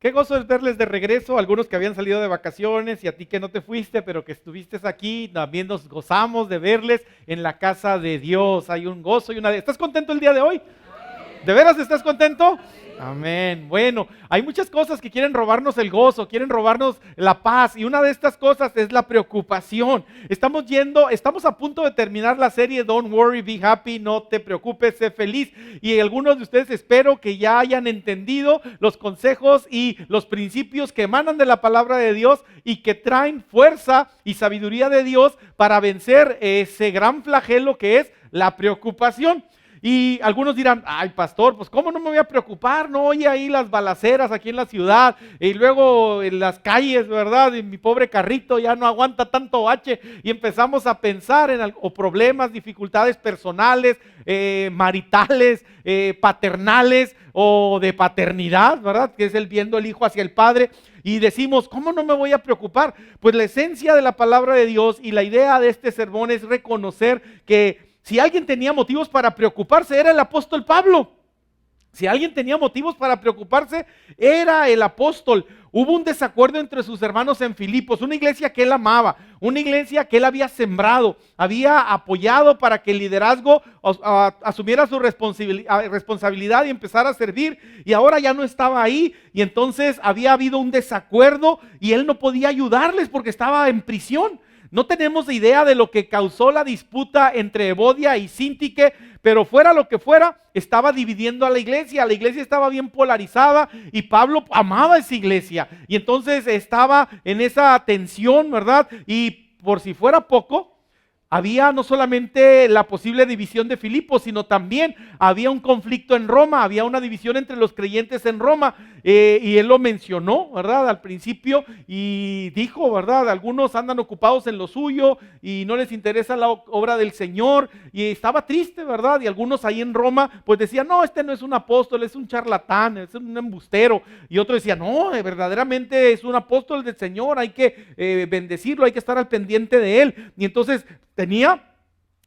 Qué gozo es verles de regreso, algunos que habían salido de vacaciones y a ti que no te fuiste, pero que estuviste aquí. También nos gozamos de verles en la casa de Dios. Hay un gozo y una... ¿Estás contento el día de hoy? ¿De veras estás contento? Amén. Bueno, hay muchas cosas que quieren robarnos el gozo, quieren robarnos la paz, y una de estas cosas es la preocupación. Estamos a punto de terminar la serie Don't Worry, Be Happy, no te preocupes, sé feliz. Y algunos de ustedes espero que ya hayan entendido los consejos y los principios que emanan de la palabra de Dios y que traen fuerza y sabiduría de Dios para vencer ese gran flagelo que es la preocupación. Y algunos dirán, ay pastor, pues cómo no me voy a preocupar, no oye ahí las balaceras aquí en la ciudad y luego en las calles, ¿verdad? Y mi pobre carrito ya no aguanta tanto bache, y empezamos a pensar en problemas, dificultades personales, maritales, paternales o de paternidad, ¿verdad? Que es el viendo el hijo hacia el padre. Y decimos, ¿cómo no me voy a preocupar? Pues la esencia de la palabra de Dios y la idea de este sermón es reconocer que si alguien tenía motivos para preocuparse, era el apóstol Pablo. Si alguien tenía motivos para preocuparse, era el apóstol. Hubo un desacuerdo entre sus hermanos en Filipos, una iglesia que él amaba, una iglesia que él había sembrado, había apoyado para que el liderazgo asumiera su responsabilidad y empezara a servir, y ahora ya no estaba ahí, y entonces había habido un desacuerdo y él no podía ayudarles porque estaba en prisión. No tenemos idea de lo que causó la disputa entre Evodia y Síntique, pero fuera lo que fuera, estaba dividiendo a la iglesia estaba bien polarizada y Pablo amaba esa iglesia. Y entonces estaba en esa tensión, ¿verdad? Y por si fuera poco, había no solamente la posible división de Filipos, sino también había un conflicto en Roma, había una división entre los creyentes en Roma, y él lo mencionó, ¿verdad? Al principio, y dijo, ¿verdad? Algunos andan ocupados en lo suyo y no les interesa la obra del Señor, y estaba triste, ¿verdad? Y algunos ahí en Roma pues decían, no, este no es un apóstol, es un charlatán, es un embustero, y otros decían, no, verdaderamente es un apóstol del Señor, hay que bendecirlo, hay que estar al pendiente de él. Y entonces tenía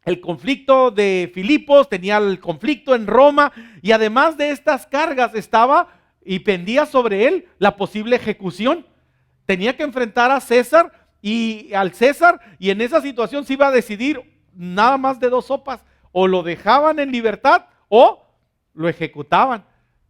el conflicto de Filipos, tenía el conflicto en Roma, y además de estas cargas estaba y pendía sobre él la posible ejecución. Tenía que enfrentar a César y al César, y en esa situación se iba a decidir nada más de dos sopas: o lo dejaban en libertad o lo ejecutaban.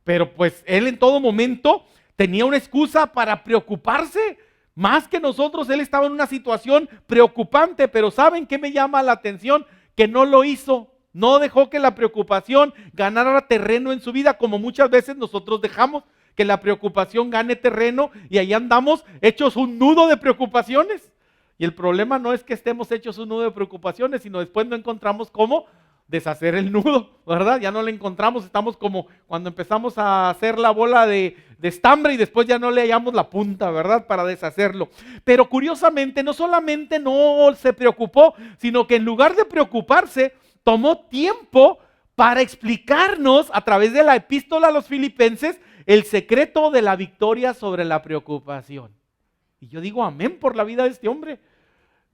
Pero pues él en todo momento tenía una excusa para preocuparse. Más que nosotros, él estaba en una situación preocupante, pero ¿saben qué me llama la atención? Que no lo hizo, no dejó que la preocupación ganara terreno en su vida, como muchas veces nosotros dejamos que la preocupación gane terreno y ahí andamos hechos un nudo de preocupaciones. Y el problema no es que estemos hechos un nudo de preocupaciones, sino después no encontramos cómo deshacer el nudo, ¿verdad? Ya no le encontramos, estamos como cuando empezamos a hacer la bola de estambre y después ya no le hallamos la punta, ¿verdad? Para deshacerlo. Pero curiosamente, no solamente no se preocupó, sino que en lugar de preocuparse, tomó tiempo para explicarnos a través de la epístola a los filipenses el secreto de la victoria sobre la preocupación. Y yo digo amén por la vida de este hombre,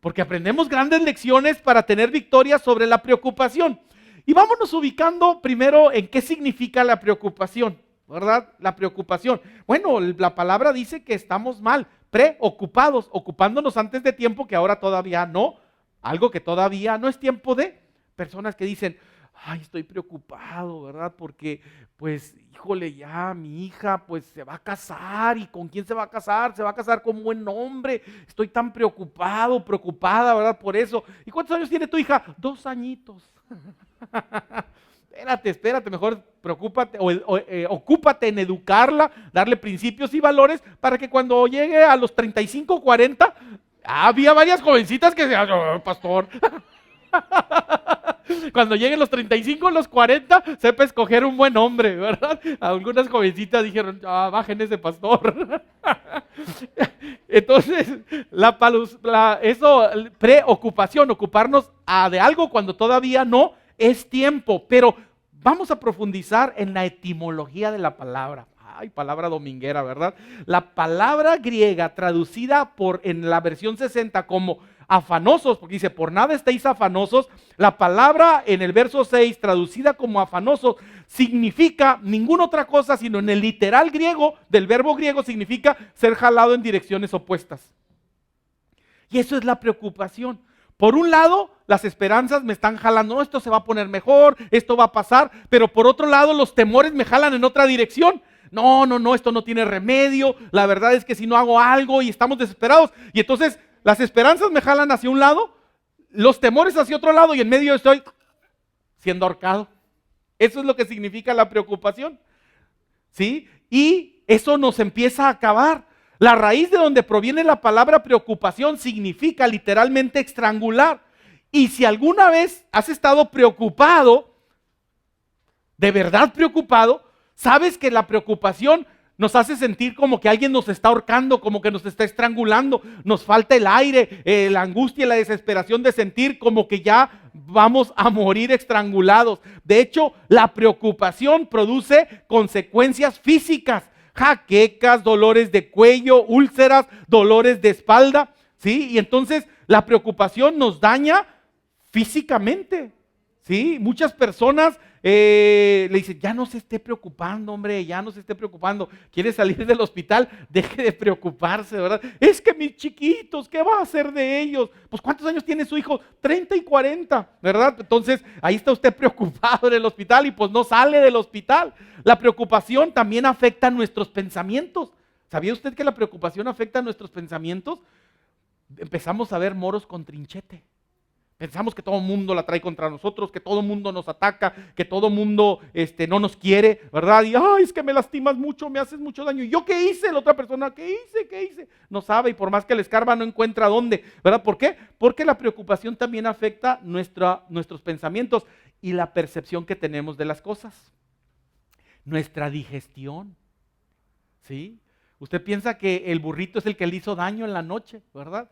porque aprendemos grandes lecciones para tener victoria sobre la preocupación. Y vámonos ubicando primero en qué significa la preocupación, ¿verdad? La preocupación. Bueno, la palabra dice que estamos mal, preocupados, ocupándonos antes de tiempo que ahora todavía no, algo que todavía no es tiempo de. Personas que dicen, ay, estoy preocupado, ¿verdad? Porque, pues, híjole, ya mi hija, pues, se va a casar. ¿Y con quién se va a casar? Se va a casar con un buen hombre. Estoy tan preocupado, preocupada, ¿verdad? Por eso. ¿Y cuántos años tiene tu hija? 2 añitos. Espérate, mejor preocúpate ocúpate en educarla, darle principios y valores para que cuando llegue a los 35, 40, había varias jovencitas que decían, oh, pastor. Cuando lleguen los 35, los 40, sepa escoger un buen hombre, ¿verdad? Algunas jovencitas dijeron, bajen ese pastor. Entonces, preocupación, ocuparnos de algo cuando todavía no es tiempo. Pero vamos a profundizar en la etimología de la palabra. Ay, palabra dominguera, ¿verdad? La palabra griega traducida en la versión 60 como afanosos, porque dice, por nada estéis afanosos. La palabra en el verso 6, traducida como afanosos, significa ninguna otra cosa, sino en el literal griego, del verbo griego, significa ser jalado en direcciones opuestas. Y eso es la preocupación. Por un lado, las esperanzas me están jalando, no, esto se va a poner mejor, esto va a pasar, pero por otro lado, los temores me jalan en otra dirección. No, esto no tiene remedio, la verdad es que si no hago algo y estamos desesperados, y entonces las esperanzas me jalan hacia un lado, los temores hacia otro lado, y en medio estoy siendo ahorcado. Eso es lo que significa la preocupación, ¿sí? Y eso nos empieza a acabar. La raíz de donde proviene la palabra preocupación significa literalmente estrangular. Y si alguna vez has estado preocupado, de verdad preocupado, sabes que la preocupación nos hace sentir como que alguien nos está ahorcando, como que nos está estrangulando, nos falta el aire, la angustia y la desesperación de sentir como que ya vamos a morir estrangulados. De hecho, la preocupación produce consecuencias físicas, jaquecas, dolores de cuello, úlceras, dolores de espalda, ¿sí? Y entonces la preocupación nos daña físicamente, ¿sí? Muchas personas le dicen, ya no se esté preocupando, hombre, ya no se esté preocupando. Quiere salir del hospital, deje de preocuparse, ¿verdad? Es que mis chiquitos, ¿qué va a hacer de ellos? Pues ¿cuántos años tiene su hijo? 30 y 40, ¿verdad? Entonces ahí está usted preocupado en el hospital y pues no sale del hospital. La preocupación también afecta a nuestros pensamientos. ¿Sabía usted que la preocupación afecta a nuestros pensamientos? Empezamos a ver moros con trinchete. Pensamos que todo el mundo la trae contra nosotros, que todo el mundo nos ataca, que todo el mundo no nos quiere, ¿verdad? Y ay, es que me lastimas mucho, me haces mucho daño. ¿Y yo qué hice? La otra persona, ¿qué hice? No sabe, y por más que le escarba no encuentra dónde, ¿verdad? ¿Por qué? Porque la preocupación también afecta nuestros pensamientos y la percepción que tenemos de las cosas. Nuestra digestión, ¿sí? Usted piensa que el burrito es el que le hizo daño en la noche, ¿verdad?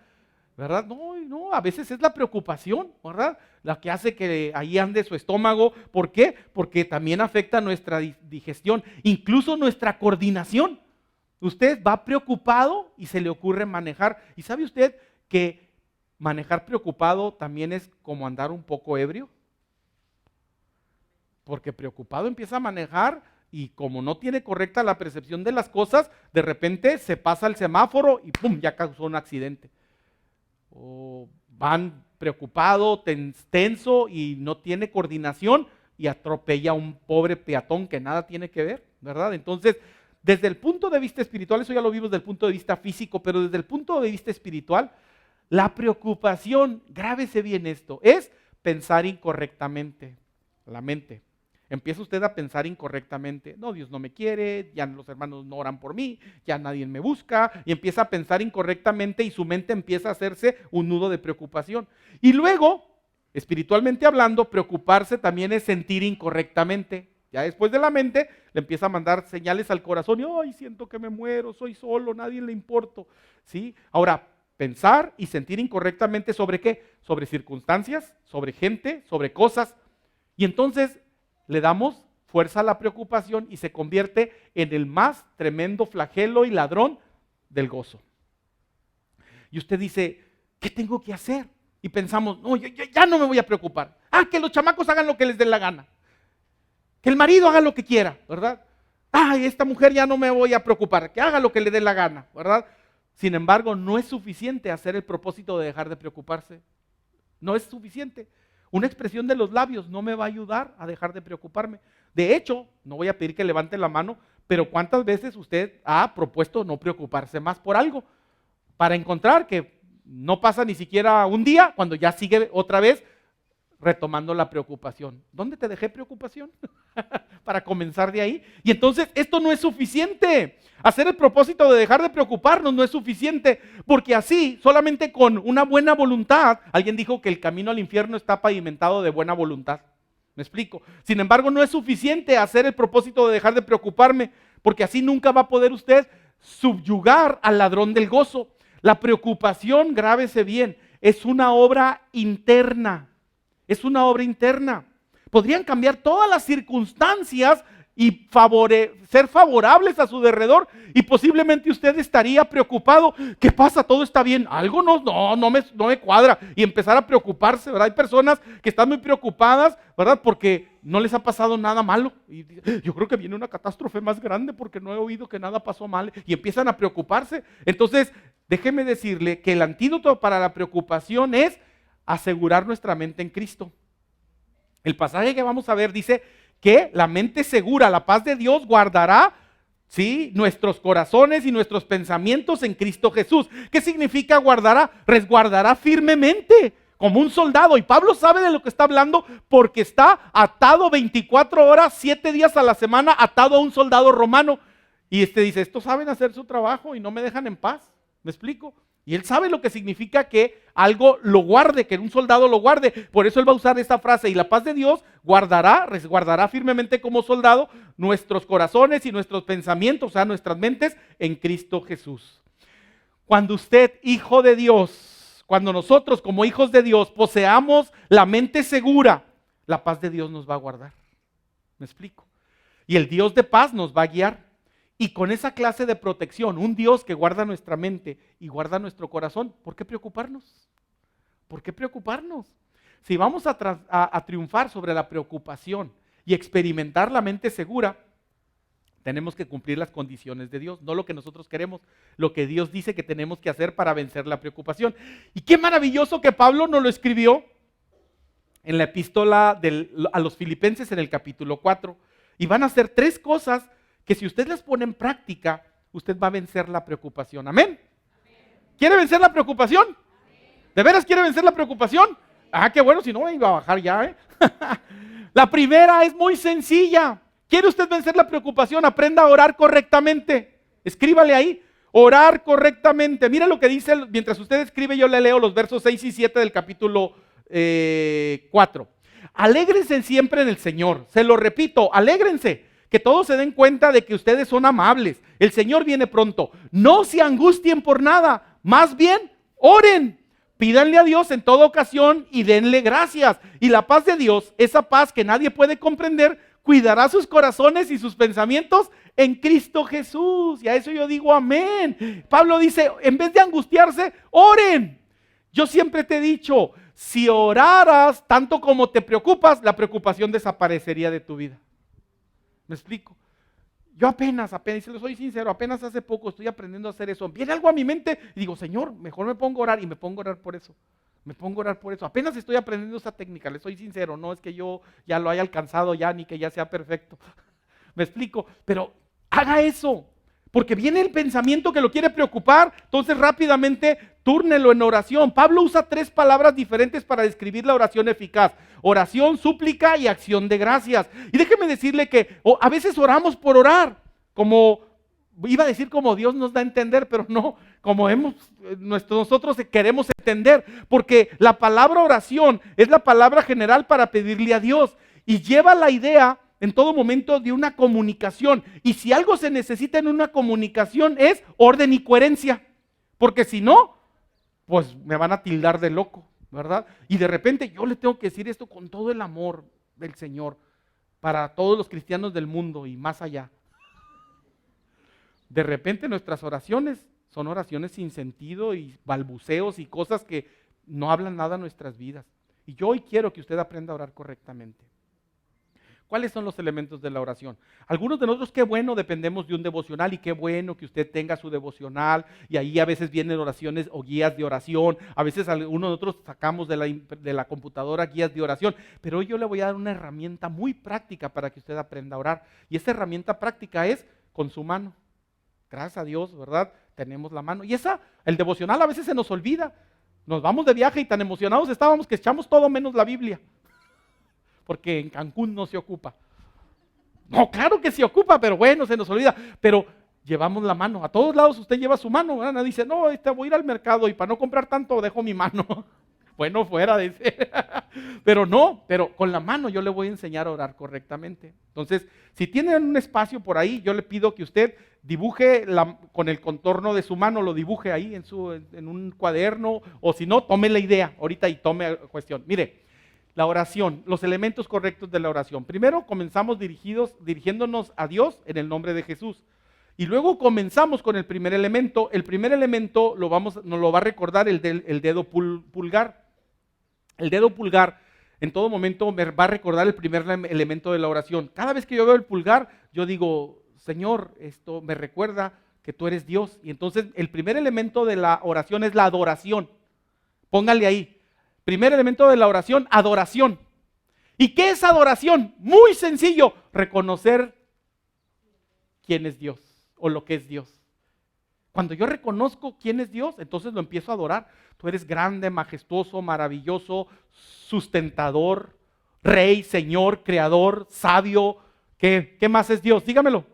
¿Verdad? No, a veces es la preocupación, ¿verdad? La que hace que ahí ande su estómago. ¿Por qué? Porque también afecta nuestra digestión, incluso nuestra coordinación. Usted va preocupado y se le ocurre manejar. ¿Y sabe usted que manejar preocupado también es como andar un poco ebrio? Porque preocupado empieza a manejar y como no tiene correcta la percepción de las cosas, de repente se pasa el semáforo y ¡pum! Ya causó un accidente. O van preocupado, tenso y no tiene coordinación y atropella a un pobre peatón que nada tiene que ver, ¿verdad? Entonces, desde el punto de vista espiritual, eso ya lo vimos desde el punto de vista físico, pero desde el punto de vista espiritual, la preocupación, grábese bien esto, es pensar incorrectamente, la mente. Empieza usted a pensar incorrectamente, no, Dios no me quiere, ya los hermanos no oran por mí, ya nadie me busca, y empieza a pensar incorrectamente y su mente empieza a hacerse un nudo de preocupación. Y luego, espiritualmente hablando, preocuparse también es sentir incorrectamente. Ya después de la mente, le empieza a mandar señales al corazón y, ay, siento que me muero, soy solo, nadie le importo, ¿sí? Ahora, pensar y sentir incorrectamente ¿sobre qué? Sobre circunstancias, sobre gente, sobre cosas, y entonces le damos fuerza a la preocupación y se convierte en el más tremendo flagelo y ladrón del gozo. Y usted dice, ¿qué tengo que hacer? Y pensamos, no, yo ya no me voy a preocupar. Que los chamacos hagan lo que les dé la gana. Que el marido haga lo que quiera, ¿verdad? Esta mujer ya no me voy a preocupar, que haga lo que le dé la gana, ¿verdad? Sin embargo, no es suficiente hacer el propósito de dejar de preocuparse. No es suficiente. Una expresión de los labios no me va a ayudar a dejar de preocuparme. De hecho, no voy a pedir que levante la mano, pero ¿cuántas veces usted ha propuesto no preocuparse más por algo? Para encontrar que no pasa ni siquiera un día cuando ya sigue otra vez retomando la preocupación. ¿Dónde te dejé preocupación? Para comenzar de ahí. Y entonces esto no es suficiente. Hacer el propósito de dejar de preocuparnos no es suficiente, porque así, solamente con una buena voluntad, alguien dijo que el camino al infierno está pavimentado de buena voluntad. ¿Me explico? Sin embargo, no es suficiente hacer el propósito de dejar de preocuparme, porque así nunca va a poder usted subyugar al ladrón del gozo. La preocupación, grábese bien, es una obra interna. Es una obra interna. Podrían cambiar todas las circunstancias y ser favorables a su derredor, y posiblemente usted estaría preocupado. ¿Qué pasa? ¿Todo está bien? Algo no me cuadra, y empezar a preocuparse, ¿verdad? Hay personas que están muy preocupadas, ¿verdad? Porque no les ha pasado nada malo, y yo creo que viene una catástrofe más grande porque no he oído que nada pasó mal, y empiezan a preocuparse. Entonces, déjeme decirle que el antídoto para la preocupación es asegurar nuestra mente en Cristo. El pasaje que vamos a ver dice que la mente segura, la paz de Dios guardará, ¿sí?, nuestros corazones y nuestros pensamientos en Cristo Jesús. ¿Qué significa guardará? Resguardará firmemente, como un soldado. Y Pablo sabe de lo que está hablando porque está atado 24 horas, 7 días a la semana, atado a un soldado romano. Y dice, estos saben hacer su trabajo y no me dejan en paz. ¿Me explico? Y él sabe lo que significa que algo lo guarde, que un soldado lo guarde. Por eso él va a usar esta frase: y la paz de Dios resguardará firmemente como soldado nuestros corazones y nuestros pensamientos, o sea, nuestras mentes en Cristo Jesús. Cuando usted, hijo de Dios, cuando nosotros como hijos de Dios poseamos la mente segura, la paz de Dios nos va a guardar. ¿Me explico? Y el Dios de paz nos va a guiar. Y con esa clase de protección, un Dios que guarda nuestra mente y guarda nuestro corazón, ¿por qué preocuparnos? ¿Por qué preocuparnos? Si vamos a triunfar sobre la preocupación y experimentar la mente segura, tenemos que cumplir las condiciones de Dios, no lo que nosotros queremos, lo que Dios dice que tenemos que hacer para vencer la preocupación. Y qué maravilloso que Pablo nos lo escribió en la epístola a los Filipenses en el capítulo 4. Y van a ser 3 cosas que si usted las pone en práctica, usted va a vencer la preocupación. ¿Amén? ¿Quiere vencer la preocupación? ¿De veras quiere vencer la preocupación? Ah, qué bueno, si no iba a bajar ya, ¿eh? La primera es muy sencilla. ¿Quiere usted vencer la preocupación? Aprenda a orar correctamente. Escríbale ahí, orar correctamente. Mira lo que dice, mientras usted escribe, yo le leo los versos 6 y 7 del capítulo 4. Alégrense siempre en el Señor. Se lo repito, alégrense. Que todos se den cuenta de que ustedes son amables. El Señor viene pronto. No se angustien por nada. Más bien, oren. Pídanle a Dios en toda ocasión y denle gracias. Y la paz de Dios, esa paz que nadie puede comprender, cuidará sus corazones y sus pensamientos en Cristo Jesús. Y a eso yo digo amén. Pablo dice, en vez de angustiarse, oren. Yo siempre te he dicho, si oraras tanto como te preocupas, la preocupación desaparecería de tu vida. ¿Me explico? Yo apenas, y se lo soy sincero, apenas hace poco estoy aprendiendo a hacer eso. Viene algo a mi mente y digo, Señor, mejor me pongo a orar, y me pongo a orar por eso. Me pongo a orar por eso. Apenas estoy aprendiendo esa técnica, le soy sincero, no es que yo ya lo haya alcanzado ya, ni que ya sea perfecto. ¿Me explico? Pero haga eso, porque viene el pensamiento que lo quiere preocupar, entonces rápidamente túrnelo en oración. Pablo usa 3 palabras diferentes para describir la oración eficaz: oración, súplica y acción de gracias. Y déjeme decirle que a veces oramos por orar, como iba a decir como Dios nos da a entender, pero no, como nosotros queremos entender, porque la palabra oración es la palabra general para pedirle a Dios y lleva la idea en todo momento de una comunicación. Y si algo se necesita en una comunicación es orden y coherencia, porque si no, pues me van a tildar de loco, ¿verdad? Y de repente yo le tengo que decir esto con todo el amor del Señor para todos los cristianos del mundo y más allá. De repente nuestras oraciones son oraciones sin sentido y balbuceos y cosas que no hablan nada a nuestras vidas. Y yo hoy quiero que usted aprenda a orar correctamente. ¿Cuáles son los elementos de la oración? Algunos de nosotros, qué bueno, dependemos de un devocional, y qué bueno que usted tenga su devocional, y ahí a veces vienen oraciones o guías de oración. A veces algunos de nosotros sacamos de la computadora guías de oración, pero hoy yo le voy a dar una herramienta muy práctica para que usted aprenda a orar. Y esa herramienta práctica es con su mano. Gracias a Dios, ¿verdad? Tenemos la mano. Y el devocional a veces se nos olvida. Nos vamos de viaje y tan emocionados estábamos que echamos todo menos la Biblia. Porque en Cancún no se ocupa. No, claro que se ocupa, pero bueno, se nos olvida. Pero llevamos la mano. A todos lados usted lleva su mano, ¿verdad? Nadie dice, no, voy a ir al mercado y para no comprar tanto dejo mi mano. Bueno, fuera, dice. Pero no, pero con la mano yo le voy a enseñar a orar correctamente. Entonces, si tienen un espacio por ahí, yo le pido que usted dibuje con el contorno de su mano, lo dibuje ahí en un cuaderno, o si no, tome la idea ahorita y tome cuestión. Mire, la oración, los elementos correctos de la oración. Primero comenzamos dirigiéndonos a Dios en el nombre de Jesús. Y luego comenzamos con el primer elemento. El primer elemento nos lo va a recordar el dedo pulgar. El dedo pulgar en todo momento me va a recordar el primer elemento de la oración. Cada vez que yo veo el pulgar, yo digo, Señor, esto me recuerda que tú eres Dios. Y entonces el primer elemento de la oración es la adoración. Póngale ahí. Primer elemento de la oración, adoración. ¿Y qué es adoración? Muy sencillo, reconocer quién es Dios o lo que es Dios. Cuando yo reconozco quién es Dios, entonces lo empiezo a adorar. Tú eres grande, majestuoso, maravilloso, sustentador, rey, señor, creador, sabio. ¿Qué más es Dios? Dígamelo.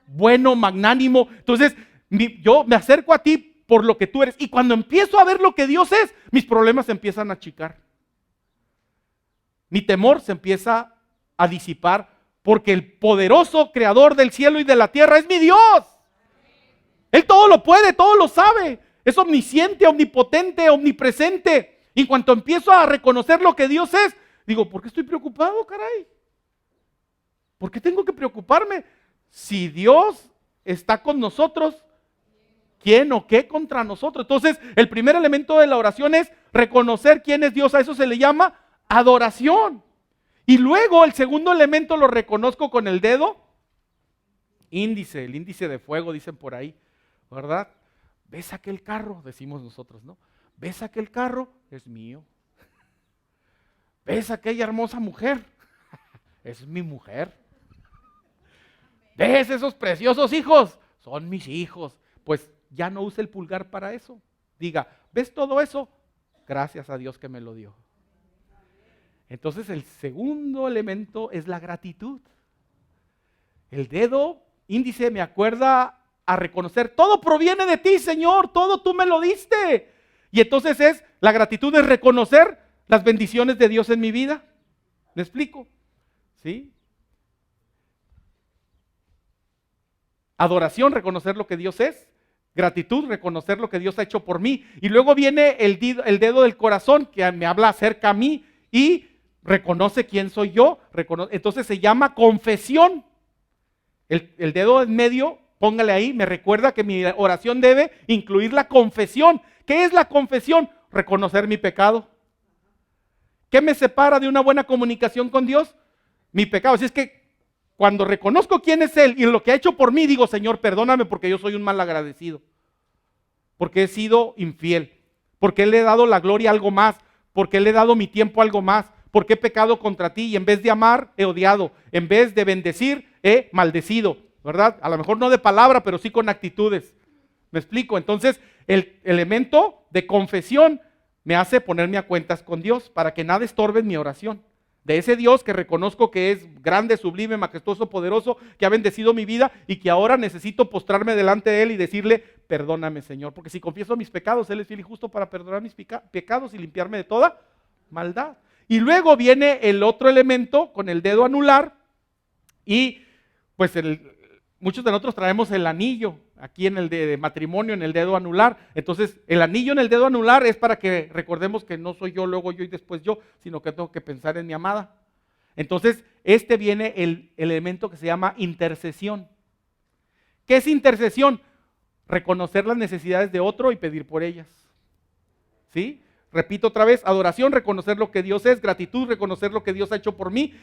Bueno, magnánimo. Entonces, yo me acerco a ti por lo que tú eres. Y cuando empiezo a ver lo que Dios es, mis problemas se empiezan a achicar. Mi temor se empieza a disipar porque el poderoso creador del cielo y de la tierra es mi Dios. Él todo lo puede, todo lo sabe. Es omnisciente, omnipotente, omnipresente. Y en cuanto empiezo a reconocer lo que Dios es, digo, ¿por qué estoy preocupado, caray? ¿Por qué tengo que preocuparme? Si Dios está con nosotros, ¿quién o qué contra nosotros? Entonces, el primer elemento de la oración es reconocer quién es Dios. A eso se le llama adoración. Y luego el segundo elemento lo reconozco con el dedo índice, el índice de fuego, dicen por ahí, ¿verdad? ¿Ves aquel carro? Decimos nosotros, ¿no? ¿Ves aquel carro? Es mío. ¿Ves aquella hermosa mujer? Es mi mujer. ¿Ves esos preciosos hijos? Son mis hijos. Pues ya no use el pulgar para eso. Diga, ¿ves todo eso? Gracias a Dios que me lo dio. Entonces el segundo elemento es la gratitud. El dedo índice me acuerda a reconocer, todo proviene de ti, Señor, todo tú me lo diste. Y entonces la gratitud es reconocer las bendiciones de Dios en mi vida. ¿Me explico? ¿Sí? Adoración, reconocer lo que Dios es. Gratitud, reconocer lo que Dios ha hecho por mí. Y luego viene el dedo del corazón que me habla acerca a mí y reconoce quién soy yo. Entonces se llama confesión. El dedo en medio, póngale ahí, me recuerda que mi oración debe incluir la confesión. ¿Qué es la confesión? Reconocer mi pecado. ¿Qué me separa de una buena comunicación con Dios? Mi pecado. Así es que cuando reconozco quién es Él y lo que ha hecho por mí, digo, Señor, perdóname porque yo soy un mal agradecido. Porque he sido infiel. Porque le he dado la gloria a algo más. Porque le he dado mi tiempo a algo más. Porque he pecado contra ti y en vez de amar, he odiado. En vez de bendecir, he maldecido. ¿Verdad? A lo mejor no de palabra, pero sí con actitudes. ¿Me explico? Entonces, el elemento de confesión me hace ponerme a cuentas con Dios para que nada estorbe en mi oración. De ese Dios que reconozco que es grande, sublime, majestuoso, poderoso, que ha bendecido mi vida y que ahora necesito postrarme delante de Él y decirle, perdóname, Señor, porque si confieso mis pecados, Él es fiel y justo para perdonar mis pecados y limpiarme de toda maldad. Y luego viene el otro elemento con el dedo anular y pues muchos de nosotros traemos el anillo aquí en el de matrimonio, en el dedo anular. Entonces, el anillo en el dedo anular es para que recordemos que no soy yo, luego yo y después yo, sino que tengo que pensar en mi amada. Entonces, viene el elemento que se llama intercesión. ¿Qué es intercesión? Reconocer las necesidades de otro y pedir por ellas. ¿Sí? Repito otra vez, adoración, reconocer lo que Dios es, gratitud, reconocer lo que Dios ha hecho por mí,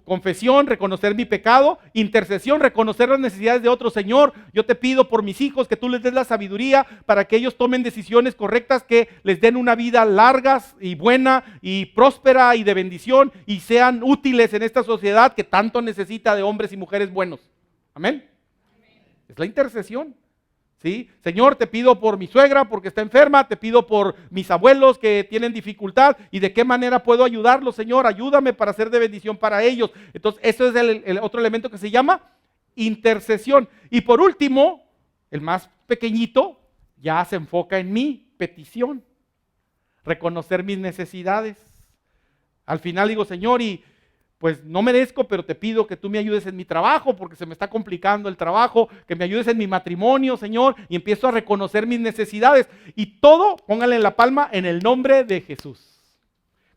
confesión, reconocer mi pecado, intercesión, reconocer las necesidades de otro. Señor, yo te pido por mis hijos que tú les des la sabiduría para que ellos tomen decisiones correctas, que les den una vida larga y buena y próspera y de bendición y sean útiles en esta sociedad que tanto necesita de hombres y mujeres buenos. Amén. Es la intercesión. ¿Sí? Señor, te pido por mi suegra porque está enferma, te pido por mis abuelos que tienen dificultad y de qué manera puedo ayudarlos, Señor, ayúdame para ser de bendición para ellos. Entonces, eso es el otro elemento que se llama intercesión. Y por último, el más pequeñito, ya se enfoca en mi petición, reconocer mis necesidades. Al final digo, Señor, y pues no merezco, pero te pido que tú me ayudes en mi trabajo porque se me está complicando el trabajo, que me ayudes en mi matrimonio, Señor, y empiezo a reconocer mis necesidades. Y todo, pónganle en la palma, en el nombre de Jesús.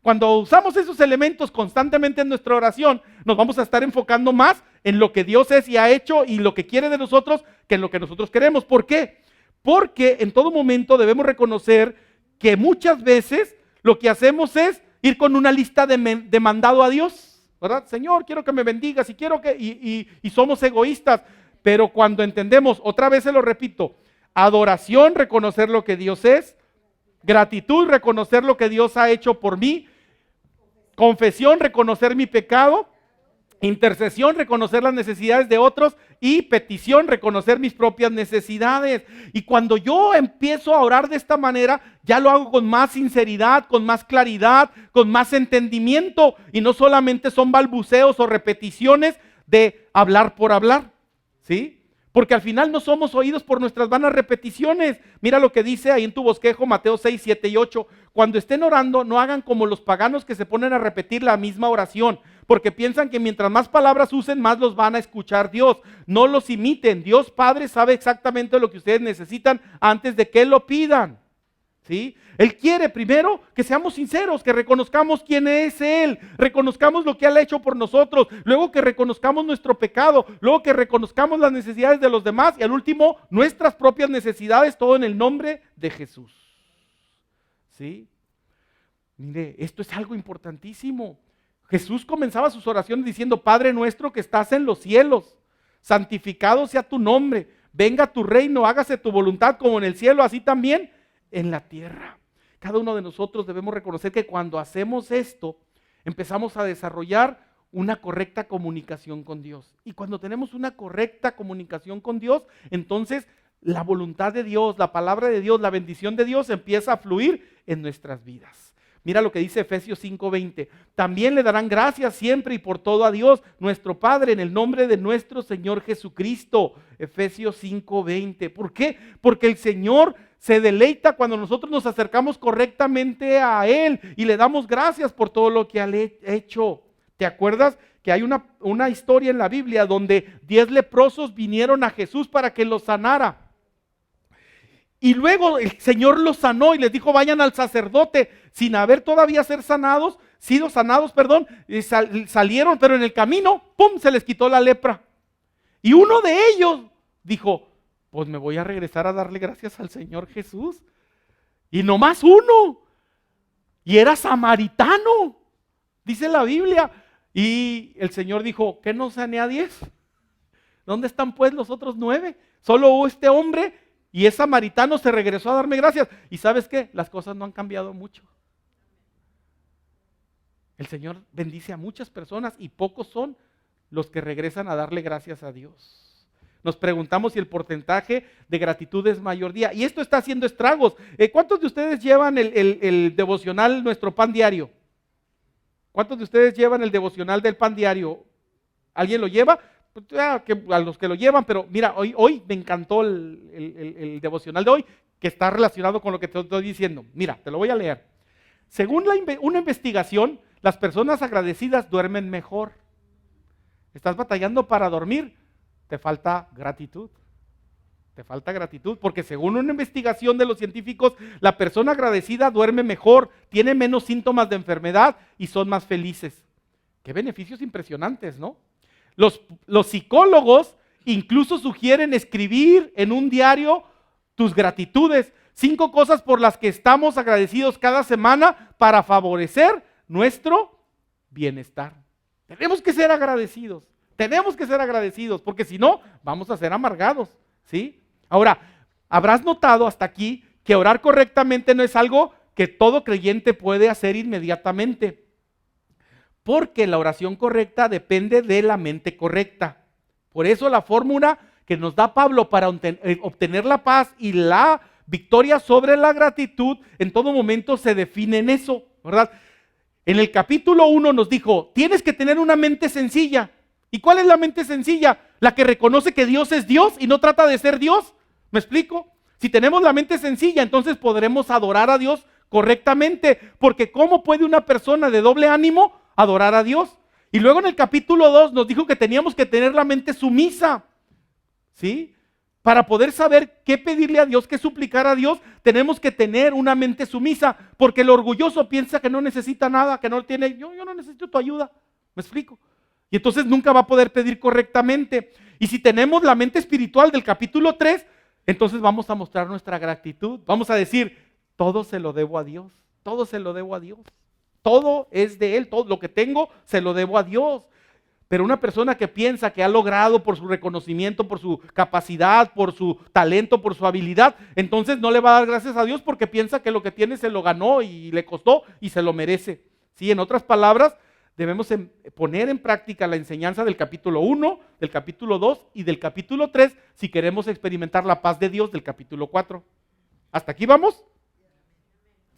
Cuando usamos esos elementos constantemente en nuestra oración, nos vamos a estar enfocando más en lo que Dios es y ha hecho y lo que quiere de nosotros que en lo que nosotros queremos. ¿Por qué? Porque en todo momento debemos reconocer que muchas veces lo que hacemos es ir con una lista de mandado a Dios, ¿verdad? Señor, quiero que me bendigas y quiero que, y somos egoístas. Pero cuando entendemos, otra vez se lo repito, adoración, reconocer lo que Dios es, gratitud, reconocer lo que Dios ha hecho por mí, confesión, reconocer mi pecado, intercesión, reconocer las necesidades de otros y petición, reconocer mis propias necesidades. Y cuando yo empiezo a orar de esta manera, ya lo hago con más sinceridad, con más claridad, con más entendimiento y no solamente son balbuceos o repeticiones de hablar por hablar, ¿sí? Porque al final no somos oídos por nuestras vanas repeticiones. Mira lo que dice ahí en tu bosquejo Mateo 6, 7 y 8. Cuando estén orando, no hagan como los paganos que se ponen a repetir la misma oración, porque piensan que mientras más palabras usen, más los van a escuchar Dios. No los imiten. Dios Padre sabe exactamente lo que ustedes necesitan antes de que lo pidan, ¿sí? Él quiere primero que seamos sinceros, que reconozcamos quién es Él, reconozcamos lo que Él ha hecho por nosotros, luego que reconozcamos nuestro pecado, luego que reconozcamos las necesidades de los demás y al último nuestras propias necesidades, todo en el nombre de Jesús, ¿sí? Mire, esto es algo importantísimo. Jesús comenzaba sus oraciones diciendo: Padre nuestro que estás en los cielos, santificado sea tu nombre, venga tu reino, hágase tu voluntad como en el cielo, así también en la tierra. Cada uno de nosotros debemos reconocer que cuando hacemos esto, empezamos a desarrollar una correcta comunicación con Dios. Y cuando tenemos una correcta comunicación con Dios, entonces la voluntad de Dios, la palabra de Dios, la bendición de Dios empieza a fluir en nuestras vidas. Mira lo que dice Efesios 5:20. También le darán gracias siempre y por todo a Dios, nuestro Padre, en el nombre de nuestro Señor Jesucristo. Efesios 5:20. ¿Por qué? Porque el Señor se deleita cuando nosotros nos acercamos correctamente a Él y le damos gracias por todo lo que ha hecho. ¿Te acuerdas que hay una historia en la Biblia donde 10 leprosos vinieron a Jesús para que los sanara? Y luego el Señor los sanó y les dijo: vayan al sacerdote, sin haber todavía sido sanados, salieron, pero en el camino, ¡pum!, se les quitó la lepra. Y uno de ellos dijo: pues me voy a regresar a darle gracias al Señor Jesús. Y nomás uno, y era samaritano, dice la Biblia. Y el Señor dijo: ¿qué no sané a 10? ¿Dónde están pues los otros 9? Solo hubo este hombre. Y ese samaritano se regresó a darme gracias. ¿Y sabes qué? Las cosas no han cambiado mucho. El Señor bendice a muchas personas y pocos son los que regresan a darle gracias a Dios. Nos preguntamos si el porcentaje de gratitud es mayor día. Y esto está haciendo estragos. ¿Cuántos de ustedes llevan el devocional, nuestro pan diario? ¿Cuántos de ustedes llevan el devocional del pan diario? ¿Alguien lo lleva? A los que lo llevan, pero mira, hoy me encantó el devocional de hoy, que está relacionado con lo que te estoy diciendo. Mira, te lo voy a leer. Según una investigación, las personas agradecidas duermen mejor. ¿Estás batallando para dormir? Te falta gratitud. Te falta gratitud, porque según una investigación de los científicos, la persona agradecida duerme mejor, tiene menos síntomas de enfermedad y son más felices. Qué beneficios impresionantes, ¿no? Los psicólogos incluso sugieren escribir en un diario tus gratitudes, 5 cosas por las que estamos agradecidos cada semana para favorecer nuestro bienestar. Tenemos que ser agradecidos, porque si no, vamos a ser amargados, ¿sí? Ahora, habrás notado hasta aquí que orar correctamente no es algo que todo creyente puede hacer inmediatamente. Porque la oración correcta depende de la mente correcta. Por eso la fórmula que nos da Pablo para obtener la paz y la victoria sobre la gratitud, en todo momento se define en eso, ¿verdad? En el capítulo 1 nos dijo: tienes que tener una mente sencilla. ¿Y cuál es la mente sencilla? La que reconoce que Dios es Dios y no trata de ser Dios. ¿Me explico? Si tenemos la mente sencilla, entonces podremos adorar a Dios correctamente, porque ¿cómo puede una persona de doble ánimo adorar a Dios? Y luego en el capítulo 2 nos dijo que teníamos que tener la mente sumisa, ¿sí? Para poder saber qué pedirle a Dios, qué suplicar a Dios, tenemos que tener una mente sumisa, porque el orgulloso piensa que no necesita nada, que no tiene, yo no necesito tu ayuda, ¿me explico? Y entonces nunca va a poder pedir correctamente. Y si tenemos la mente espiritual del capítulo 3, entonces vamos a mostrar nuestra gratitud, vamos a decir, todo se lo debo a Dios, todo se lo debo a Dios, todo es de Él, todo lo que tengo se lo debo a Dios. Pero una persona que piensa que ha logrado por su reconocimiento, por su capacidad, por su talento, por su habilidad, entonces no le va a dar gracias a Dios porque piensa que lo que tiene se lo ganó y le costó y se lo merece. Sí, en otras palabras, debemos poner en práctica la enseñanza del capítulo 1, del capítulo 2 y del capítulo 3 si queremos experimentar la paz de Dios del capítulo 4. ¿Hasta aquí vamos?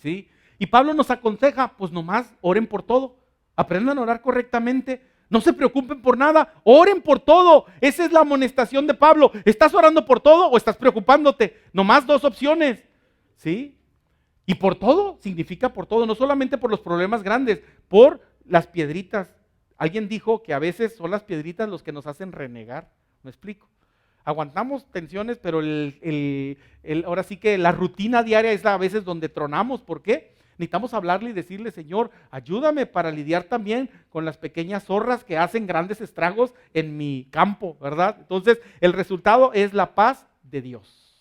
Sí. Y Pablo nos aconseja, pues nomás oren por todo, aprendan a orar correctamente. No se preocupen por nada, oren por todo. Esa es la amonestación de Pablo. ¿Estás orando por todo o estás preocupándote? Nomás dos opciones, ¿sí? Y por todo significa por todo, no solamente por los problemas grandes, por las piedritas. Alguien dijo que a veces son las piedritas los que nos hacen renegar. ¿Me explico? Aguantamos tensiones, pero ahora sí que la rutina diaria es a veces donde tronamos. ¿Por qué? Necesitamos hablarle y decirle, Señor, ayúdame para lidiar también con las pequeñas zorras que hacen grandes estragos en mi campo, ¿verdad? Entonces, el resultado es la paz de Dios,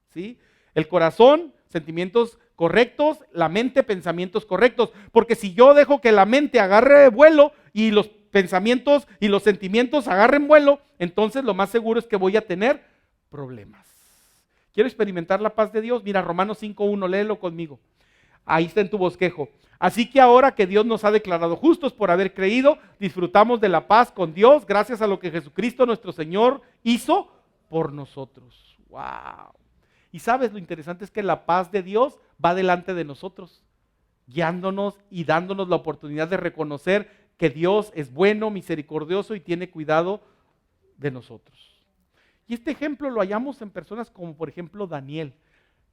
¿sí? El corazón, sentimientos correctos, la mente, pensamientos correctos. Porque si yo dejo que la mente agarre vuelo y los pensamientos y los sentimientos agarren vuelo, entonces lo más seguro es que voy a tener problemas. ¿Quiero experimentar la paz de Dios? Mira, Romanos 5:1, léelo conmigo. Ahí está en tu bosquejo. Así que ahora que Dios nos ha declarado justos por haber creído, disfrutamos de la paz con Dios gracias a lo que Jesucristo nuestro Señor hizo por nosotros. ¡Wow! Y sabes, lo interesante es que la paz de Dios va delante de nosotros, guiándonos y dándonos la oportunidad de reconocer que Dios es bueno, misericordioso y tiene cuidado de nosotros. Y este ejemplo lo hallamos en personas como por ejemplo Daniel.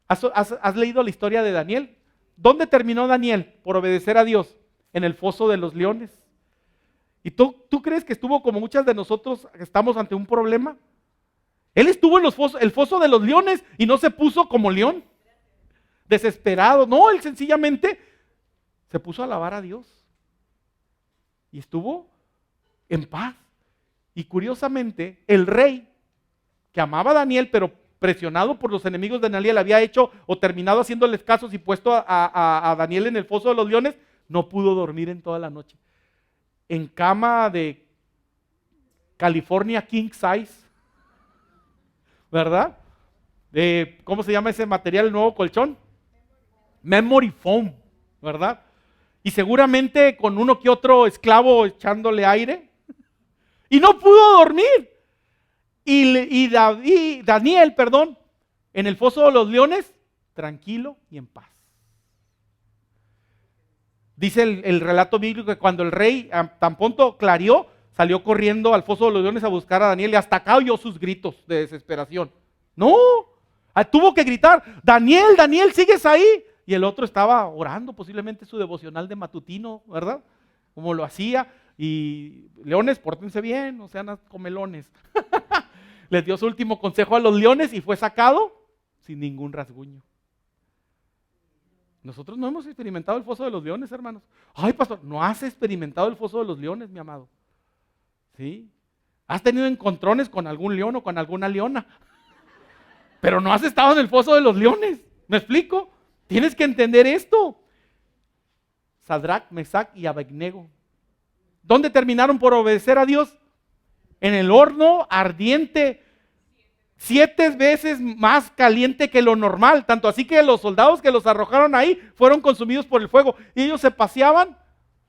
¿Has leído la historia de Daniel? ¿Dónde terminó Daniel por obedecer a Dios? En el foso de los leones. ¿Y tú crees que estuvo como muchas de nosotros que estamos ante un problema? Él estuvo en el foso de los leones y no se puso como león, desesperado. No, él sencillamente se puso a alabar a Dios. Y estuvo en paz. Y curiosamente, el rey que amaba a Daniel, pero presionado por los enemigos de Daniel, había hecho o terminado haciéndoles casos y puesto a Daniel en el foso de los leones, no pudo dormir en toda la noche. En cama de California King Size, ¿verdad? ¿Cómo se llama ese material, el nuevo colchón? Memory foam, ¿verdad? Y seguramente con uno que otro esclavo echándole aire. Y no pudo dormir. Y Daniel, en el foso de los leones, tranquilo y en paz. Dice el relato bíblico que cuando el rey tan pronto clareó, salió corriendo al foso de los leones a buscar a Daniel y hasta acá oyó sus gritos de desesperación. No, tuvo que gritar, Daniel, Daniel, ¿sigues ahí? Y el otro estaba orando, posiblemente su devocional de matutino, ¿verdad? Como lo hacía. Y leones, pórtense bien, no sean comelones. Les dio su último consejo a los leones y fue sacado sin ningún rasguño. Nosotros no hemos experimentado el foso de los leones, hermanos. Ay, pastor, no has experimentado el foso de los leones, mi amado. ¿Sí? Has tenido encontrones con algún león o con alguna leona, pero no has estado en el foso de los leones. ¿Me explico? Tienes que entender esto. Sadrac, Mesac y Abednego. ¿Dónde terminaron por obedecer a Dios? En el horno ardiente, 7 veces más caliente que lo normal, tanto así que los soldados que los arrojaron ahí fueron consumidos por el fuego y ellos se paseaban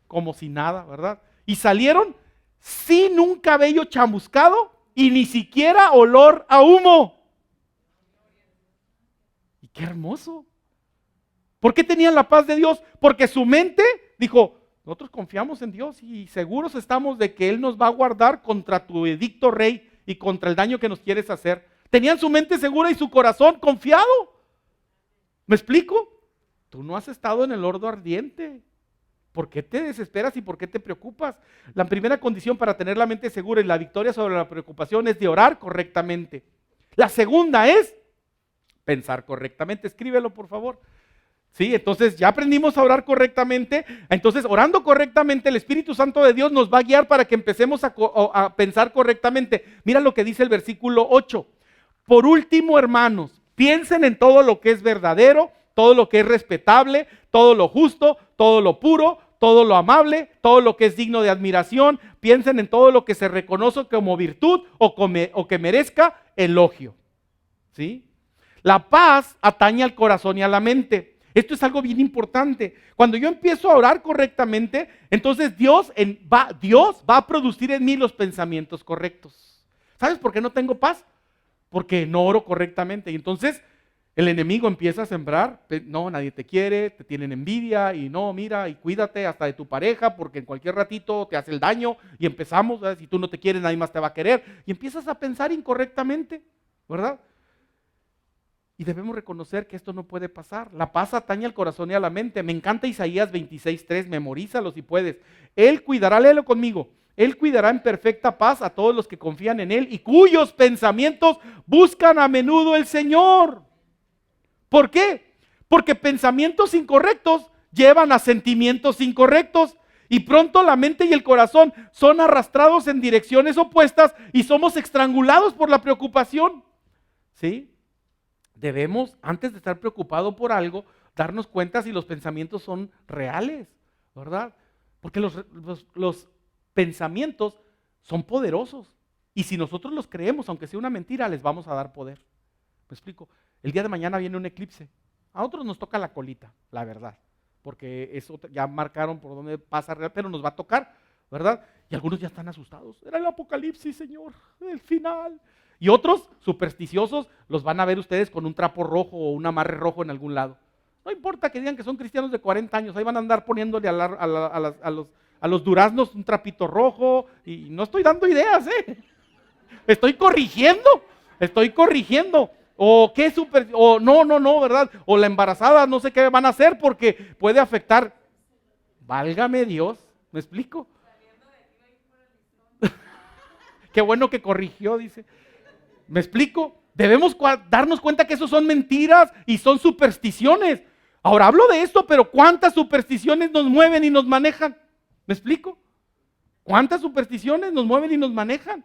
como si nada, ¿verdad? Y salieron sin un cabello chamuscado y ni siquiera olor a humo. Y qué hermoso. ¿Por qué tenían la paz de Dios? Porque su mente dijo, nosotros confiamos en Dios y seguros estamos de que Él nos va a guardar contra tu edicto rey y contra el daño que nos quieres hacer. Tenían su mente segura y su corazón confiado. ¿Me explico? Tú no has estado en el horno ardiente. ¿Por qué te desesperas y por qué te preocupas? La primera condición para tener la mente segura y la victoria sobre la preocupación es de orar correctamente. La segunda es pensar correctamente. Escríbelo, por favor. Sí, entonces ya aprendimos a orar correctamente. Entonces, orando correctamente, el Espíritu Santo de Dios nos va a guiar para que empecemos a pensar correctamente. Mira lo que dice el versículo 8. Por último, hermanos, piensen en todo lo que es verdadero, todo lo que es respetable, todo lo justo, todo lo puro, todo lo amable, todo lo que es digno de admiración. Piensen en todo lo que se reconoce como virtud o que merezca elogio. ¿Sí? La paz atañe al corazón y a la mente. Esto es algo bien importante. Cuando yo empiezo a orar correctamente, entonces Dios va a producir en mí los pensamientos correctos. ¿Sabes por qué no tengo paz? Porque no oro correctamente. Y entonces el enemigo empieza a sembrar. No, nadie te quiere, te tienen envidia y no, mira, y cuídate hasta de tu pareja porque en cualquier ratito te hace el daño y empezamos, ¿verdad? Si tú no te quieres, nadie más te va a querer. Y empiezas a pensar incorrectamente, ¿verdad? Y debemos reconocer que esto no puede pasar. La paz atañe al corazón y a la mente. Me encanta Isaías 26:3, memorízalo si puedes. Él cuidará, léelo conmigo. Él cuidará en perfecta paz a todos los que confían en Él y cuyos pensamientos buscan a menudo el Señor. ¿Por qué? Porque pensamientos incorrectos llevan a sentimientos incorrectos y pronto la mente y el corazón son arrastrados en direcciones opuestas y somos estrangulados por la preocupación. ¿Sí? Debemos, antes de estar preocupados por algo, darnos cuenta si los pensamientos son reales, ¿verdad? Porque los pensamientos son poderosos y si nosotros los creemos, aunque sea una mentira, les vamos a dar poder. ¿Me explico? El día de mañana viene un eclipse. A otros nos toca la colita, la verdad, porque eso ya marcaron por dónde pasa, pero nos va a tocar, ¿verdad? Y algunos ya están asustados. Era el apocalipsis, Señor, el final. Y otros supersticiosos los van a ver ustedes con un trapo rojo o un amarre rojo en algún lado. No importa que digan que son cristianos de 40 años, ahí van a andar poniéndole a los duraznos un trapito rojo. Y no estoy dando ideas, estoy corrigiendo. O qué no, ¿verdad? O la embarazada, no sé qué van a hacer porque puede afectar. Válgame Dios, ¿me explico? Qué bueno que corrigió, dice. ¿Me explico? Debemos darnos cuenta que eso son mentiras y son supersticiones. Ahora hablo de esto, pero ¿cuántas supersticiones nos mueven y nos manejan? ¿Me explico? ¿Cuántas supersticiones nos mueven y nos manejan?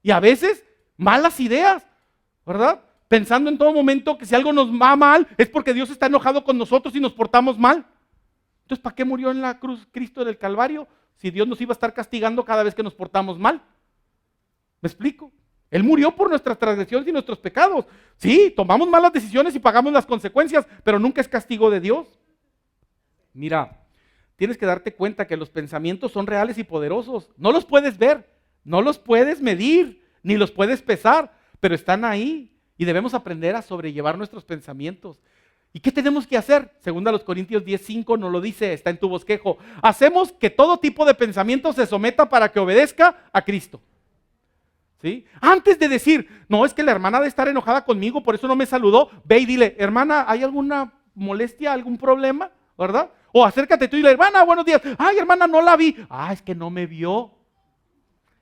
Y a veces malas ideas, ¿verdad? Pensando en todo momento que si algo nos va mal es porque Dios está enojado con nosotros y nos portamos mal. Entonces, ¿para qué murió en la cruz Cristo del Calvario si Dios nos iba a estar castigando cada vez que nos portamos mal? ¿Me explico? Él murió por nuestras transgresiones y nuestros pecados. Sí, tomamos malas decisiones y pagamos las consecuencias, pero nunca es castigo de Dios. Mira, tienes que darte cuenta que los pensamientos son reales y poderosos. No los puedes ver, no los puedes medir, ni los puedes pesar, pero están ahí y debemos aprender a sobrellevar nuestros pensamientos. ¿Y qué tenemos que hacer? Según a los Corintios 10:5 nos lo dice, está en tu bosquejo. Hacemos que todo tipo de pensamiento se someta para que obedezca a Cristo. ¿Sí? Antes de decir, no, es que la hermana debe estar enojada conmigo, por eso no me saludó, ve y dile, hermana, ¿hay alguna molestia, algún problema? ¿Verdad? O acércate tú y dile, hermana, buenos días. Ay, hermana, no la vi. Ah, es que no me vio.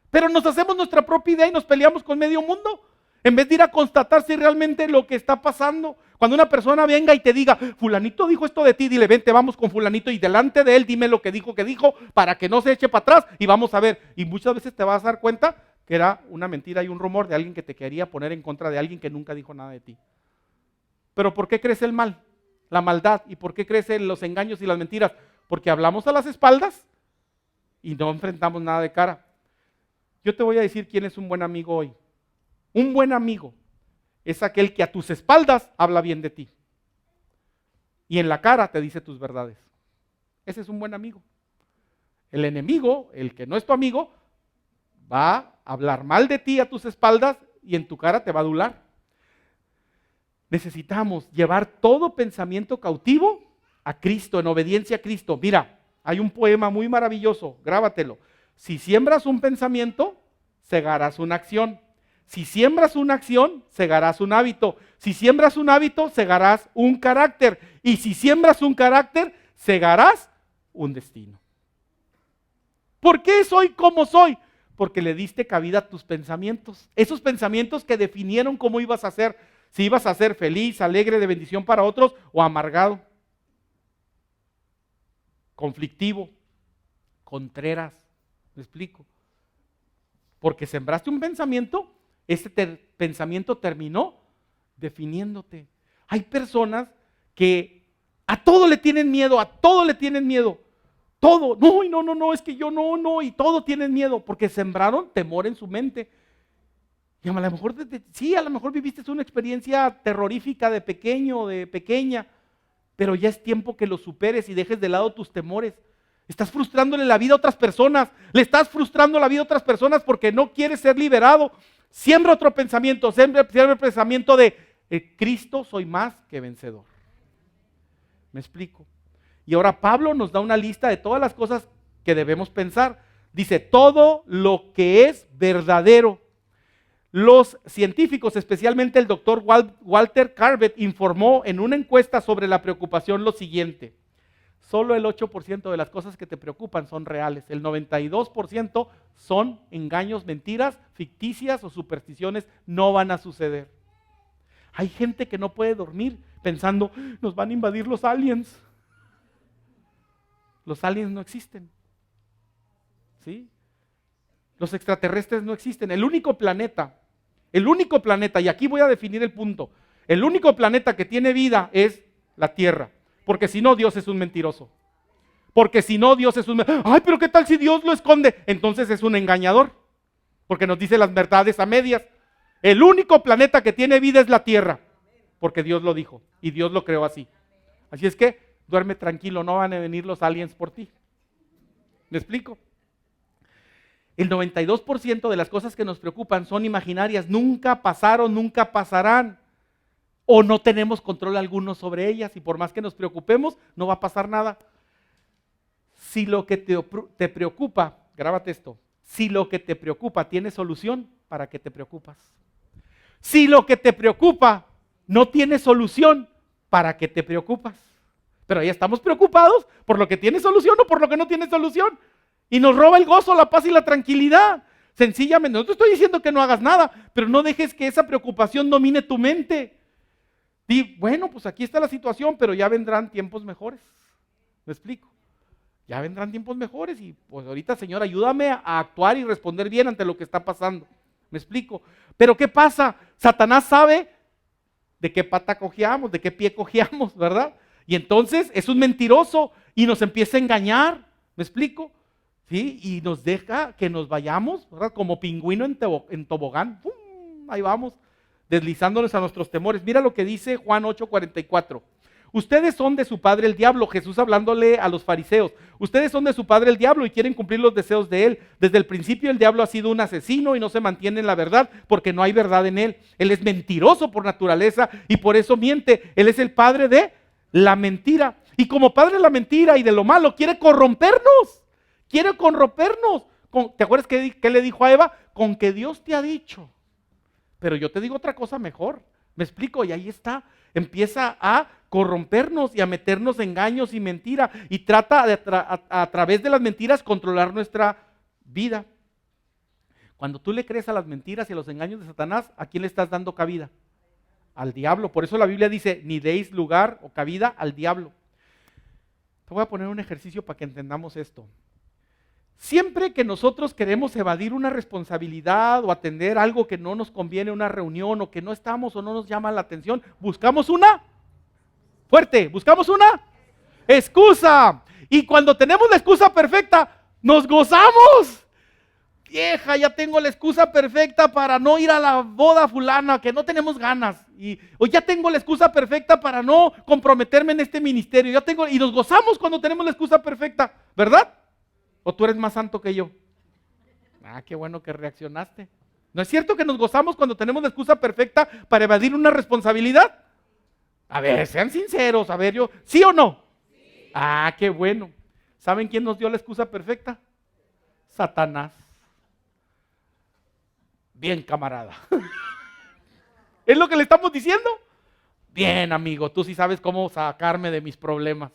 Pero nos hacemos nuestra propia idea y nos peleamos con medio mundo, en vez de ir a constatar si realmente lo que está pasando. Cuando una persona venga y te diga, fulanito dijo esto de ti, dile, vente, vamos con fulanito y delante de él dime lo que dijo, para que no se eche para atrás y vamos a ver. Y muchas veces te vas a dar cuenta que era una mentira y un rumor de alguien que te quería poner en contra de alguien que nunca dijo nada de ti. Pero ¿por qué crece el mal? La maldad. ¿Y por qué crecen los engaños y las mentiras? Porque hablamos a las espaldas y no enfrentamos nada de cara. Yo te voy a decir quién es un buen amigo hoy. Un buen amigo es aquel que a tus espaldas habla bien de ti y en la cara te dice tus verdades. Ese es un buen amigo. El enemigo, el que no es tu amigo, va a hablar mal de ti a tus espaldas y en tu cara te va a adular. Necesitamos llevar todo pensamiento cautivo a Cristo, en obediencia a Cristo. Mira, hay un poema muy maravilloso, grábatelo. Si siembras un pensamiento, segarás una acción. Si siembras una acción, segarás un hábito. Si siembras un hábito, segarás un carácter. Y si siembras un carácter, segarás un destino. ¿Por qué soy como soy? Porque le diste cabida a tus pensamientos. Esos pensamientos que definieron cómo ibas a ser. Si ibas a ser feliz, alegre, de bendición para otros o amargado, conflictivo, contreras. ¿Me explico? Porque sembraste un pensamiento, ese pensamiento terminó definiéndote. Hay personas que a todo le tienen miedo, a todo le tienen miedo. Todo, no, es que yo no, y todo tienen miedo, porque sembraron temor en su mente. Y a lo mejor, sí, a lo mejor viviste una experiencia terrorífica de pequeño, de pequeña, pero ya es tiempo que lo superes y dejes de lado tus temores. Estás frustrándole la vida a otras personas, le estás frustrando la vida a otras personas porque no quieres ser liberado. Siembra otro pensamiento, siembra el pensamiento de Cristo soy más que vencedor. ¿Me explico? Y ahora Pablo nos da una lista de todas las cosas que debemos pensar. Dice, todo lo que es verdadero. Los científicos, especialmente el doctor Walter Carbet, informó en una encuesta sobre la preocupación lo siguiente. Solo el 8% de las cosas que te preocupan son reales. El 92% son engaños, mentiras, ficticias o supersticiones, no van a suceder. Hay gente que no puede dormir pensando, nos van a invadir los aliens. Los aliens no existen. ¿Sí? Los extraterrestres no existen. El único planeta, y aquí voy a definir el punto, el único planeta que tiene vida es la Tierra. Porque si no, Dios es un mentiroso. Porque si no, Dios es un... Ay, pero ¿qué tal si Dios lo esconde? Entonces es un engañador. Porque nos dice las verdades a medias. El único planeta que tiene vida es la Tierra. Porque Dios lo dijo. Y Dios lo creó así. Así es que, duerme tranquilo, no van a venir los aliens por ti. ¿Me explico? El 92% de las cosas que nos preocupan son imaginarias. Nunca pasaron, nunca pasarán. O no tenemos control alguno sobre ellas y por más que nos preocupemos, no va a pasar nada. Si lo que te preocupa, grábate esto, si lo que te preocupa tiene solución, ¿para qué te preocupas? Si lo que te preocupa no tiene solución, ¿para qué te preocupas? Pero ya estamos preocupados por lo que tiene solución o por lo que no tiene solución. Y nos roba el gozo, la paz y la tranquilidad. Sencillamente, no te estoy diciendo que no hagas nada, pero no dejes que esa preocupación domine tu mente. Di, bueno, pues aquí está la situación, pero ya vendrán tiempos mejores. ¿Me explico? Ya vendrán tiempos mejores y pues ahorita, Señor, ayúdame a actuar y responder bien ante lo que está pasando. ¿Me explico? Pero ¿qué pasa? Satanás sabe de qué pata cojeamos, de qué pie cojeamos, ¿verdad? Y entonces es un mentiroso y nos empieza a engañar. ¿Me explico? ¿Sí? Y nos deja que nos vayamos, ¿verdad? Como pingüino en tobogán. ¡Pum! Ahí vamos, deslizándonos a nuestros temores. Mira lo que dice Juan 8:44. Ustedes son de su padre el diablo, Jesús hablándole a los fariseos. Ustedes son de su padre el diablo y quieren cumplir los deseos de él. Desde el principio el diablo ha sido un asesino y no se mantiene en la verdad porque no hay verdad en él. Él es mentiroso por naturaleza y por eso miente. Él es el padre de la mentira. Y como padre de la mentira y de lo malo, quiere corrompernos. Quiere corrompernos. ¿Te acuerdas qué le dijo a Eva? Con que Dios te ha dicho. Pero yo te digo otra cosa mejor. ¿Me explico? Y ahí está. Empieza a corrompernos y a meternos engaños y mentira. Y trata de a través de las mentiras controlar nuestra vida. Cuando tú le crees a las mentiras y a los engaños de Satanás, ¿a quién le estás dando cabida? Al diablo. Por eso la Biblia dice, ni deis lugar o cabida al diablo. Te voy a poner un ejercicio para que entendamos esto. Siempre que nosotros queremos evadir una responsabilidad o atender algo que no nos conviene, una reunión o que no estamos o no nos llama la atención, buscamos una buscamos una excusa. Y cuando tenemos la excusa perfecta, nos gozamos. Vieja, ya tengo la excusa perfecta para no ir a la boda fulana, que no tenemos ganas. O ya tengo la excusa perfecta para no comprometerme en este ministerio. Y nos gozamos cuando tenemos la excusa perfecta, ¿verdad? ¿O tú eres más santo que yo? Ah, qué bueno que reaccionaste. ¿No es cierto que nos gozamos cuando tenemos la excusa perfecta para evadir una responsabilidad? A ver, sean sinceros, a ver yo, ¿sí o no? Sí. Ah, qué bueno. ¿Saben quién nos dio la excusa perfecta? Satanás. Bien, camarada. ¿Es lo que le estamos diciendo? Bien, amigo, tú sí sabes cómo sacarme de mis problemas.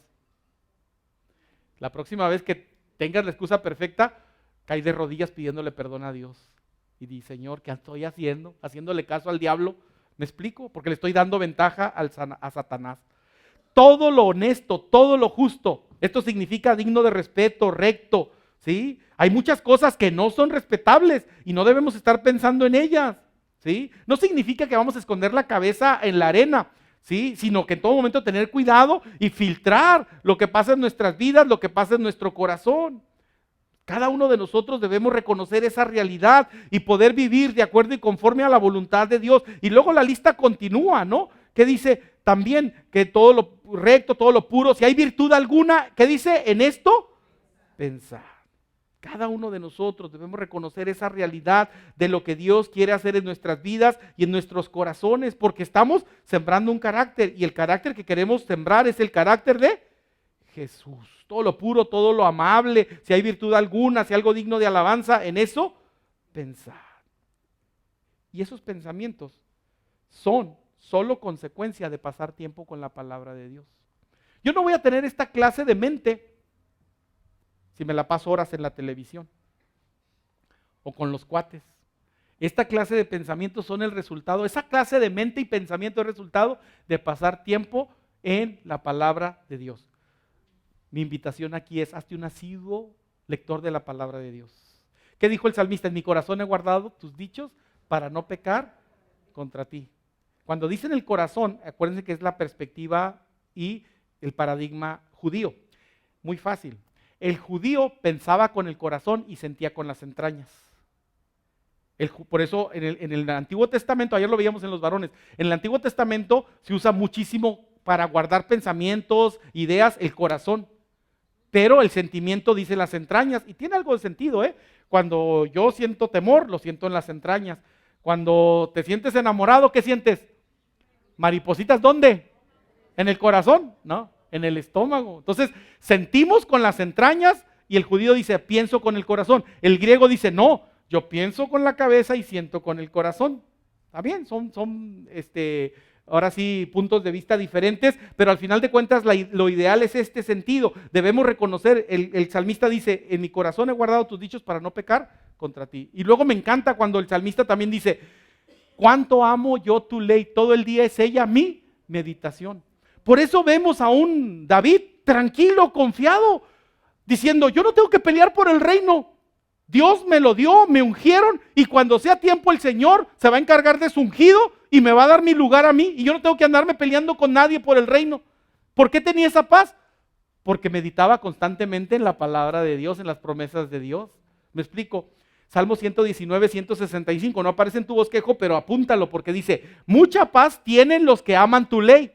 La próxima vez que tengas la excusa perfecta, cae de rodillas pidiéndole perdón a Dios. Y dice, Señor, ¿qué estoy haciendo? Haciéndole caso al diablo. ¿Me explico? Porque le estoy dando ventaja a Satanás. Todo lo honesto, todo lo justo. Esto significa digno de respeto, recto, ¿sí? Hay muchas cosas que no son respetables y no debemos estar pensando en ellas, ¿sí? No significa que vamos a esconder la cabeza en la arena, ¿sí? Sino que en todo momento tener cuidado y filtrar lo que pasa en nuestras vidas, lo que pasa en nuestro corazón. Cada uno de nosotros debemos reconocer esa realidad y poder vivir de acuerdo y conforme a la voluntad de Dios. Y luego la lista continúa, ¿no? Que dice también que todo lo recto, todo lo puro, si hay virtud alguna, ¿qué dice? En esto, pensar. Cada uno de nosotros debemos reconocer esa realidad de lo que Dios quiere hacer en nuestras vidas y en nuestros corazones, porque estamos sembrando un carácter y el carácter que queremos sembrar es el carácter de Jesús. Todo lo puro, todo lo amable, si hay virtud alguna, si hay algo digno de alabanza, en eso pensar. Y esos pensamientos son solo consecuencia de pasar tiempo con la palabra de Dios. Yo no voy a tener esta clase de mente si me la paso horas en la televisión o con los cuates. Esta clase de pensamientos son el resultado, esa clase de mente y pensamiento es el resultado de pasar tiempo en la palabra de Dios. Mi invitación aquí es, hazte un asiduo lector de la palabra de Dios. ¿Qué dijo el salmista? En mi corazón he guardado tus dichos para no pecar contra ti. Cuando dicen el corazón, acuérdense que es la perspectiva y el paradigma judío. Muy fácil. El judío pensaba con el corazón y sentía con las entrañas. Por eso en el Antiguo Testamento, ayer lo veíamos en los varones, en el Antiguo Testamento se usa muchísimo para guardar pensamientos, ideas, el corazón. Pero el sentimiento dice las entrañas y tiene algo de sentido, ¿eh? Cuando yo siento temor, lo siento en las entrañas. Cuando te sientes enamorado, ¿qué sientes? Maripositas, ¿dónde? En el corazón, ¿no? En el estómago. Entonces, sentimos con las entrañas y el judío dice, pienso con el corazón. El griego dice, no, yo pienso con la cabeza y siento con el corazón. Está bien, son ahora sí, puntos de vista diferentes, pero al final de cuentas lo ideal es este sentido. Debemos reconocer, el salmista dice, en mi corazón he guardado tus dichos para no pecar contra ti. Y luego me encanta cuando el salmista también dice, cuánto amo yo tu ley, todo el día es ella mi meditación. Por eso vemos a un David tranquilo, confiado, diciendo, yo no tengo que pelear por el reino. Dios me lo dio, me ungieron y cuando sea tiempo el Señor se va a encargar de su ungido y me va a dar mi lugar a mí y yo no tengo que andarme peleando con nadie por el reino. ¿Por qué tenía esa paz? Porque meditaba constantemente en la palabra de Dios, en las promesas de Dios. ¿Me explico? Salmo 119, 165, no aparece en tu bosquejo, pero apúntalo porque dice, mucha paz tienen los que aman tu ley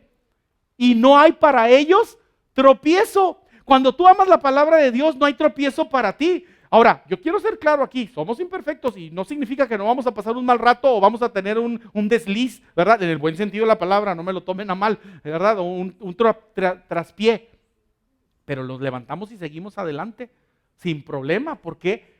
y no hay para ellos tropiezo. Cuando tú amas la palabra de Dios no hay tropiezo para ti. Ahora, yo quiero ser claro aquí, somos imperfectos y no significa que no vamos a pasar un mal rato o vamos a tener un desliz, ¿verdad? En el buen sentido de la palabra, no me lo tomen a mal, ¿verdad? O un traspié. Pero los levantamos y seguimos adelante, sin problema, porque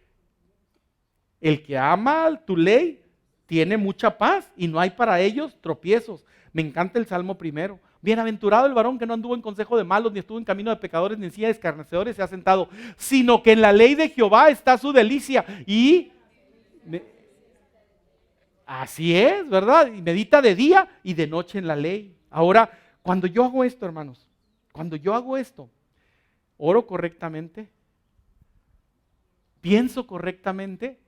el que ama tu ley tiene mucha paz y no hay para ellos tropiezos. Me encanta el Salmo primero. Bienaventurado el varón que no anduvo en consejo de malos, ni estuvo en camino de pecadores, ni en silla de escarnecedores se ha sentado, sino que en la ley de Jehová está su delicia. Y así es, ¿verdad? Y medita de día y de noche en la ley. Ahora, cuando yo hago esto, hermanos, cuando yo hago esto, oro correctamente, pienso correctamente,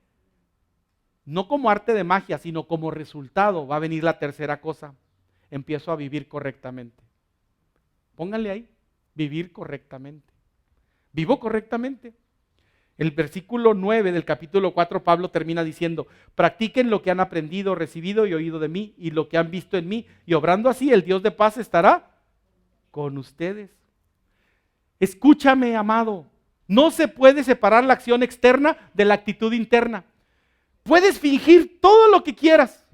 no como arte de magia, sino como resultado, va a venir la tercera cosa. Empiezo a vivir correctamente. Pónganle ahí, vivir correctamente. Vivo correctamente. El versículo 9 del capítulo 4, Pablo termina diciendo, practiquen lo que han aprendido, recibido y oído de mí y lo que han visto en mí, y obrando así el Dios de paz estará con ustedes. Escúchame, amado, no se puede separar la acción externa de la actitud interna. Puedes fingir todo lo que quieras,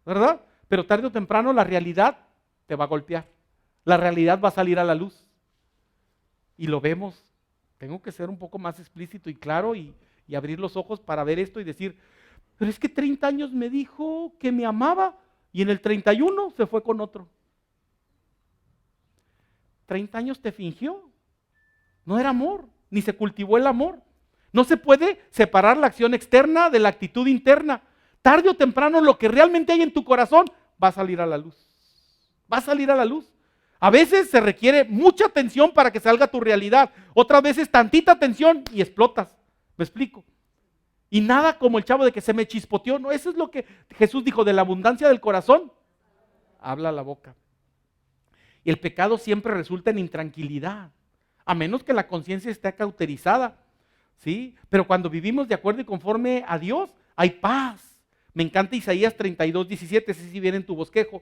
¿verdad? Pero tarde o temprano la realidad te va a golpear. La realidad va a salir a la luz. Y lo vemos. Tengo que ser un poco más explícito y claro y abrir los ojos para ver esto y decir, pero es que 30 años me dijo que me amaba y en el 31 se fue con otro. 30 años te fingió. No era amor, ni se cultivó el amor. No se puede separar la acción externa de la actitud interna. Tarde o temprano lo que realmente hay en tu corazón va a salir a la luz. Va a salir a la luz. A veces se requiere mucha atención para que salga tu realidad. Otras veces tantita atención y explotas. ¿Me explico? Y nada como el chavo de que se me chispoteó. No, eso es lo que Jesús dijo, de la abundancia del corazón habla la boca. Y el pecado siempre resulta en intranquilidad, a menos que la conciencia esté cauterizada, ¿sí? Pero cuando vivimos de acuerdo y conforme a Dios, hay paz. Me encanta Isaías 32:17, ese sí viene en tu bosquejo.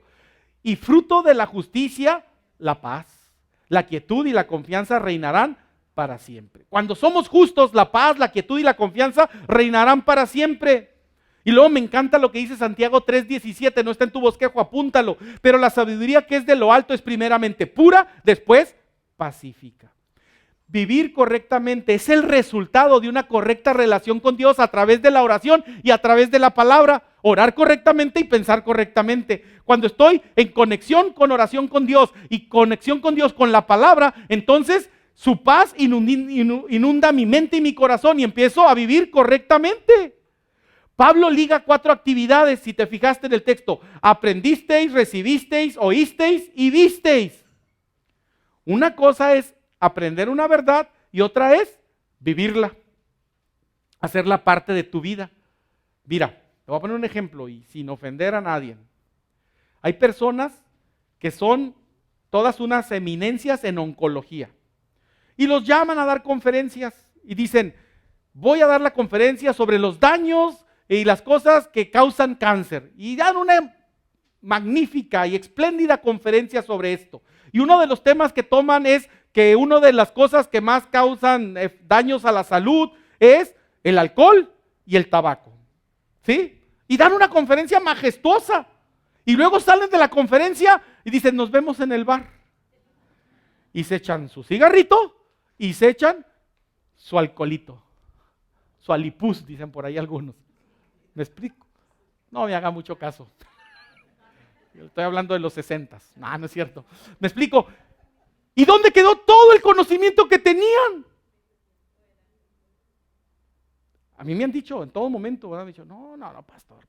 Y fruto de la justicia, la paz, la quietud y la confianza reinarán para siempre. Cuando somos justos, la paz, la quietud y la confianza reinarán para siempre. Y luego me encanta lo que dice Santiago 3:17, no está en tu bosquejo, apúntalo. Pero la sabiduría que es de lo alto es primeramente pura, después pacífica. Vivir correctamente es el resultado de una correcta relación con Dios a través de la oración y a través de la palabra. Orar correctamente y pensar correctamente. Cuando estoy en conexión con oración con Dios y conexión con Dios con la palabra, entonces su paz inunda mi mente y mi corazón y empiezo a vivir correctamente. Pablo liga 4 actividades, si te fijaste en el texto. Aprendisteis, recibisteis, oísteis y visteis. Una cosa es aprender una verdad y otra es vivirla, hacerla parte de tu vida. Mira, te voy a poner un ejemplo y sin ofender a nadie. Hay personas que son todas unas eminencias en oncología y los llaman a dar conferencias y dicen, voy a dar la conferencia sobre los daños y las cosas que causan cáncer. Y dan una magnífica y espléndida conferencia sobre esto. Y uno de los temas que toman es que una de las cosas que más causan daños a la salud es el alcohol y el tabaco. ¿Sí? Y dan una conferencia majestuosa. Y luego salen de la conferencia y dicen, nos vemos en el bar. Y se echan su cigarrito y se echan su alcoholito. Su alipuz, dicen por ahí algunos. ¿Me explico? No me haga mucho caso. Yo estoy hablando de los 60. No es cierto. ¿Me explico? ¿Y dónde quedó todo el conocimiento que tenían? A mí me han dicho en todo momento, ¿verdad? Me han dicho, no, pastor,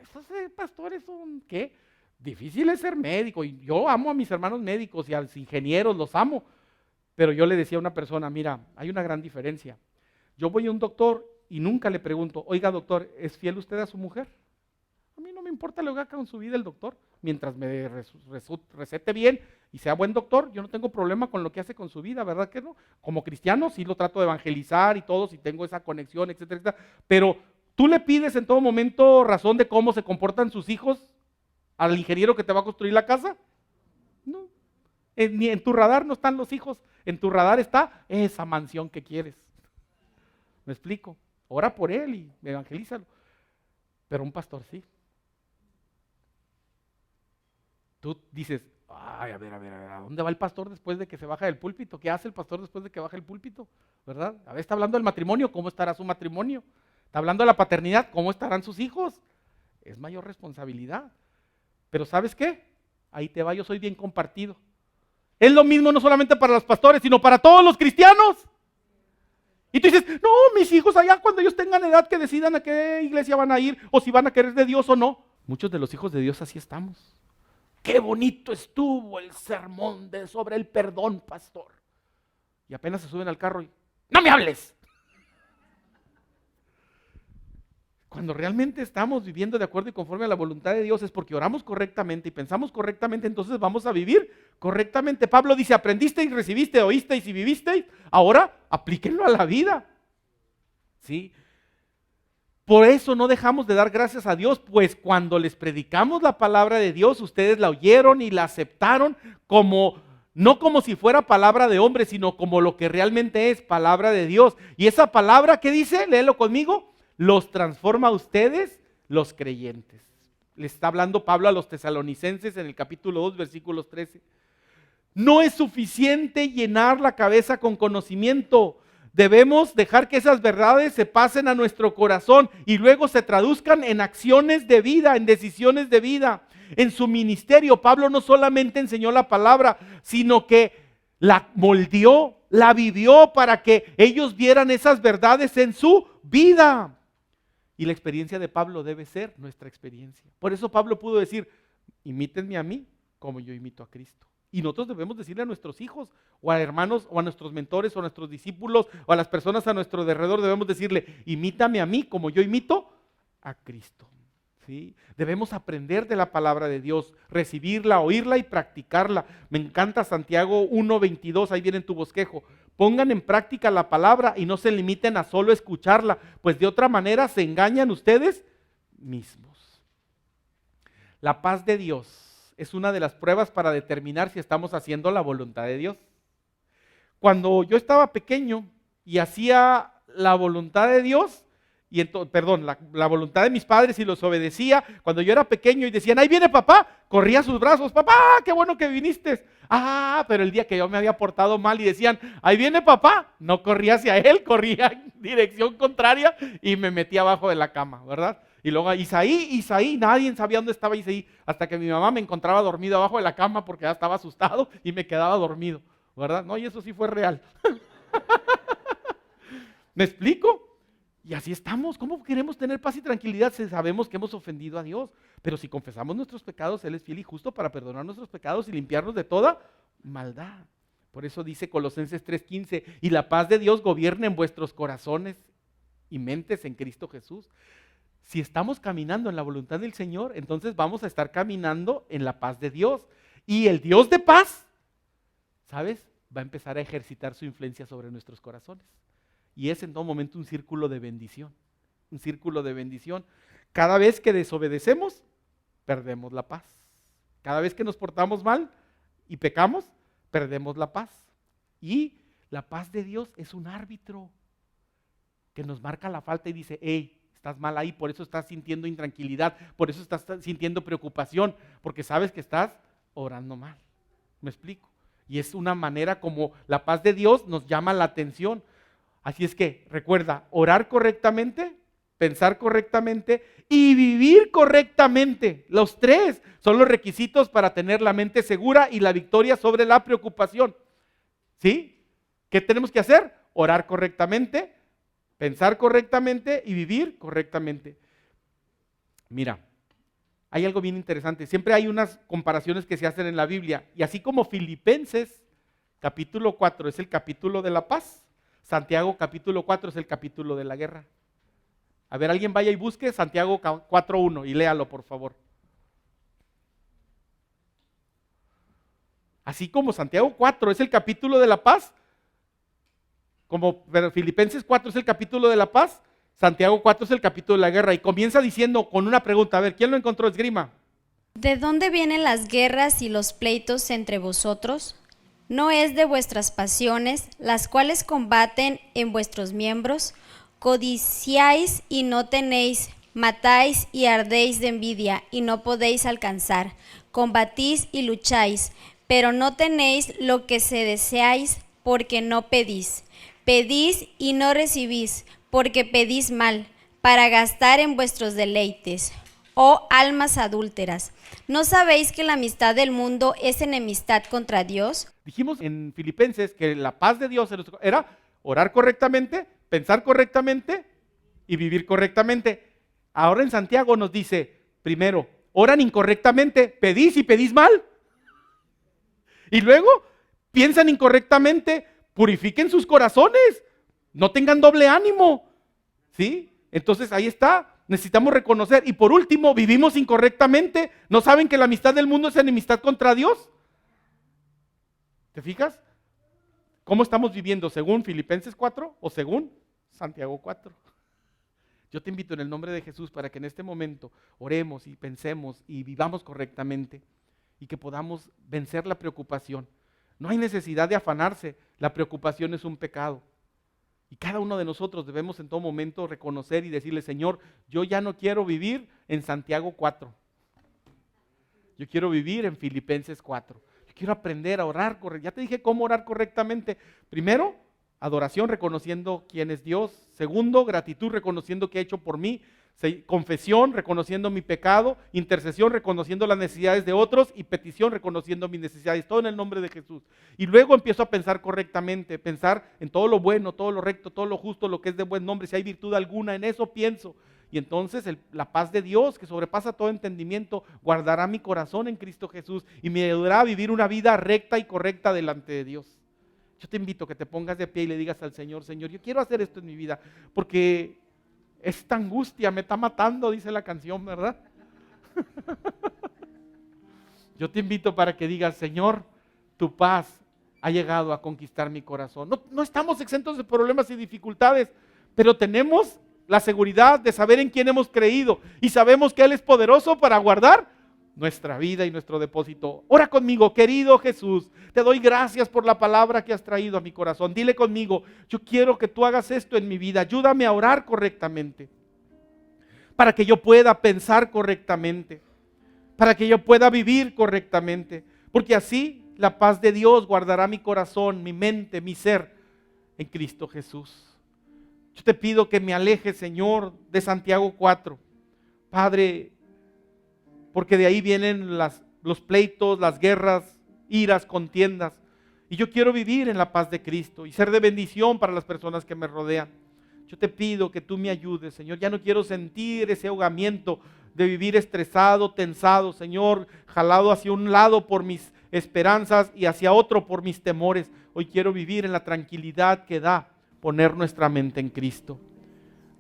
esos pastores son, ¿qué? Difícil es ser médico. Y yo amo a mis hermanos médicos y a los ingenieros, los amo. Pero yo le decía a una persona, mira, hay una gran diferencia. Yo voy a un doctor y nunca le pregunto, oiga doctor, ¿es fiel usted a su mujer? A mí no me importa lo que haga con su vida el doctor, mientras me recete bien y sea buen doctor, yo no tengo problema con lo que hace con su vida, ¿verdad que no? Como cristiano sí lo trato de evangelizar y todo, si tengo esa conexión, etcétera, etcétera. Pero tú le pides en todo momento razón de cómo se comportan sus hijos al ingeniero que te va a construir la casa. No, ni en tu radar no están los hijos, en tu radar está esa mansión que quieres. ¿Me explico? Ora por él y evangelízalo. Pero un pastor sí. Tú dices, ay, a ver, ¿a dónde va el pastor después de que se baja del púlpito? ¿Qué hace el pastor después de que baja del púlpito? ¿Verdad? A ver, está hablando del matrimonio, ¿cómo estará su matrimonio? Está hablando de la paternidad, ¿cómo estarán sus hijos? Es mayor responsabilidad. Pero ¿sabes qué? Ahí te va, yo soy bien compartido. Es lo mismo no solamente para los pastores, sino para todos los cristianos. Y tú dices, no, mis hijos allá cuando ellos tengan edad que decidan a qué iglesia van a ir o si van a querer de Dios o no. Muchos de los hijos de Dios así estamos. Qué bonito estuvo el sermón sobre el perdón, pastor. Y apenas se suben al carro y, ¡no me hables! Cuando realmente estamos viviendo de acuerdo y conforme a la voluntad de Dios es porque oramos correctamente y pensamos correctamente, entonces vamos a vivir correctamente. Pablo dice, aprendisteis, recibisteis, oísteis y vivisteis, ahora aplíquenlo a la vida. ¿Sí? Por eso no dejamos de dar gracias a Dios, pues cuando les predicamos la palabra de Dios, ustedes la oyeron y la aceptaron no como si fuera palabra de hombre, sino como lo que realmente es palabra de Dios. Y esa palabra, ¿qué dice? Léelo conmigo. Los transforma a ustedes, los creyentes. Le está hablando Pablo a los tesalonicenses en el capítulo 2, versículos 13. No es suficiente llenar la cabeza con conocimiento. Debemos dejar que esas verdades se pasen a nuestro corazón y luego se traduzcan en acciones de vida, en decisiones de vida. En su ministerio, Pablo no solamente enseñó la palabra, sino que la moldeó, la vivió para que ellos vieran esas verdades en su vida. Y la experiencia de Pablo debe ser nuestra experiencia. Por eso Pablo pudo decir, imítenme a mí como yo imito a Cristo. Y nosotros debemos decirle a nuestros hijos, o a hermanos, o a nuestros mentores, o a nuestros discípulos, o a las personas a nuestro alrededor, debemos decirle, imítame a mí como yo imito a Cristo. ¿Sí? Debemos aprender de la palabra de Dios, recibirla, oírla y practicarla. Me encanta Santiago 1:22, ahí viene en tu bosquejo. Pongan en práctica la palabra y no se limiten a solo escucharla, pues de otra manera se engañan ustedes mismos. La paz de Dios es una de las pruebas para determinar si estamos haciendo la voluntad de Dios. Cuando yo estaba pequeño y hacía la voluntad de Dios, la voluntad de mis padres y los obedecía, cuando yo era pequeño y decían, ahí viene papá, corría a sus brazos, papá, qué bueno que viniste. Pero el día que yo me había portado mal y decían, ahí viene papá, no corría hacia él, corría en dirección contraria y me metía abajo de la cama, ¿verdad? Y luego Isaí, nadie sabía dónde estaba Isaí, hasta que mi mamá me encontraba dormido abajo de la cama porque ya estaba asustado y me quedaba dormido, ¿verdad? No, y eso sí fue real. ¿Me explico? Y así estamos. ¿Cómo queremos tener paz y tranquilidad si sabemos que hemos ofendido a Dios? Pero si confesamos nuestros pecados, Él es fiel y justo para perdonar nuestros pecados y limpiarnos de toda maldad. Por eso dice Colosenses 3:15, y la paz de Dios gobierna en vuestros corazones y mentes en Cristo Jesús. Si estamos caminando en la voluntad del Señor, entonces vamos a estar caminando en la paz de Dios. Y el Dios de paz, ¿sabes? Va a empezar a ejercitar su influencia sobre nuestros corazones. Y es en todo momento un círculo de bendición, un círculo de bendición. Cada vez que desobedecemos, perdemos la paz. Cada vez que nos portamos mal y pecamos, perdemos la paz. Y la paz de Dios es un árbitro que nos marca la falta y dice, hey, estás mal ahí, por eso estás sintiendo intranquilidad, por eso estás sintiendo preocupación, porque sabes que estás orando mal. ¿Me explico? Y es una manera como la paz de Dios nos llama la atención. Así es que recuerda, orar correctamente, pensar correctamente y vivir correctamente. Los tres son los requisitos para tener la mente segura y la victoria sobre la preocupación. ¿Sí? ¿Qué tenemos que hacer? Orar correctamente, pensar correctamente y vivir correctamente. Mira, hay algo bien interesante. Siempre hay unas comparaciones que se hacen en la Biblia. Y así como Filipenses, capítulo 4, es el capítulo de la paz, Santiago capítulo 4 es el capítulo de la guerra. A ver, alguien vaya y busque Santiago 4:1 y léalo, por favor. Así como Santiago 4 es el capítulo de la paz, pero Filipenses 4 es el capítulo de la paz, Santiago 4 es el capítulo de la guerra. Y comienza diciendo con una pregunta. A ver, ¿quién lo encontró? Esgrima. ¿De dónde vienen las guerras y los pleitos entre vosotros? ¿No es de vuestras pasiones, las cuales combaten en vuestros miembros? Codiciáis y no tenéis, matáis y ardéis de envidia y no podéis alcanzar. Combatís y lucháis, pero no tenéis lo que se deseáis porque no pedís. Pedís y no recibís, porque pedís mal, para gastar en vuestros deleites. Oh almas adúlteras, ¿no sabéis que la amistad del mundo es enemistad contra Dios? Dijimos en Filipenses que la paz de Dios era orar correctamente, pensar correctamente y vivir correctamente. Ahora en Santiago nos dice, primero, oran incorrectamente, pedís y pedís mal. Y luego, piensan incorrectamente, purifiquen sus corazones, no tengan doble ánimo. ¿Sí? Entonces ahí está. Necesitamos reconocer. Y por último, vivimos incorrectamente. ¿No saben que la amistad del mundo es enemistad contra Dios? ¿Te fijas? ¿Cómo estamos viviendo? ¿Según Filipenses 4 o según Santiago 4? Yo te invito en el nombre de Jesús para que en este momento oremos y pensemos y vivamos correctamente y que podamos vencer la preocupación. No hay necesidad de afanarse. La preocupación es un pecado. Y cada uno de nosotros debemos en todo momento reconocer y decirle, Señor, yo ya no quiero vivir en Santiago 4. Yo quiero vivir en Filipenses 4. Yo quiero aprender a orar correctamente. Ya te dije cómo orar correctamente. Primero, adoración, reconociendo quién es Dios. Segundo, gratitud, reconociendo qué ha hecho por mí. Confesión, reconociendo mi pecado; intercesión, reconociendo las necesidades de otros; y petición, reconociendo mis necesidades. Todo en el nombre de Jesús. Y luego empiezo a pensar correctamente, pensar en todo lo bueno, todo lo recto, todo lo justo, lo que es de buen nombre. Si hay virtud alguna, en eso pienso. Y entonces la paz de Dios, que sobrepasa todo entendimiento, guardará mi corazón en Cristo Jesús y me ayudará a vivir una vida recta y correcta delante de Dios. Yo te invito a que te pongas de pie y le digas al Señor: Señor, yo quiero hacer esto en mi vida, porque esta angustia me está matando, dice la canción, ¿verdad? Yo te invito para que digas: Señor, tu paz ha llegado a conquistar mi corazón. No estamos exentos de problemas y dificultades, pero tenemos la seguridad de saber en quién hemos creído y sabemos que Él es poderoso para guardar nuestra vida y nuestro depósito. Ora conmigo: querido Jesús, te doy gracias por la palabra que has traído a mi corazón. Dile conmigo: yo quiero que tú hagas esto en mi vida. Ayúdame a orar correctamente, para que yo pueda pensar correctamente, para que yo pueda vivir correctamente, porque así la paz de Dios guardará mi corazón, mi mente, mi ser en Cristo Jesús. Yo te pido que me alejes, Señor, de Santiago 4, Padre, porque de ahí vienen los pleitos, las guerras, iras, contiendas. Y yo quiero vivir en la paz de Cristo y ser de bendición para las personas que me rodean. Yo te pido que tú me ayudes, Señor. Ya no quiero sentir ese ahogamiento de vivir estresado, tensado, Señor, jalado hacia un lado por mis esperanzas y hacia otro por mis temores. Hoy quiero vivir en la tranquilidad que da poner nuestra mente en Cristo.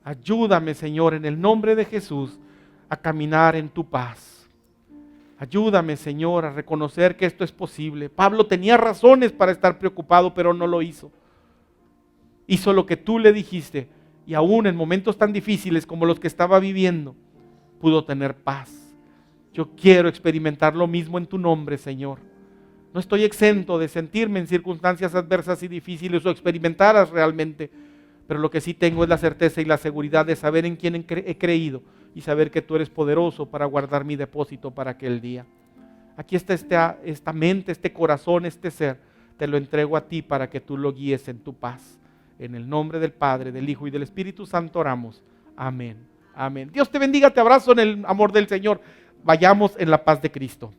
Ayúdame, Señor, en el nombre de Jesús, a caminar en tu paz. Ayúdame, Señor, a reconocer que esto es posible. Pablo tenía razones para estar preocupado, pero no lo hizo. Hizo lo que tú le dijiste, y aún en momentos tan difíciles como los que estaba viviendo, pudo tener paz. Yo quiero experimentar lo mismo en tu nombre, Señor. No estoy exento de sentirme en circunstancias adversas y difíciles o experimentarlas realmente, pero lo que sí tengo es la certeza y la seguridad de saber en quién he creído y saber que tú eres poderoso para guardar mi depósito para aquel día. Aquí está esta mente, este corazón, este ser. Te lo entrego a ti para que tú lo guíes en tu paz. En el nombre del Padre, del Hijo y del Espíritu Santo oramos. Amén. Amén. Dios te bendiga, te abrazo en el amor del Señor. Vayamos en la paz de Cristo.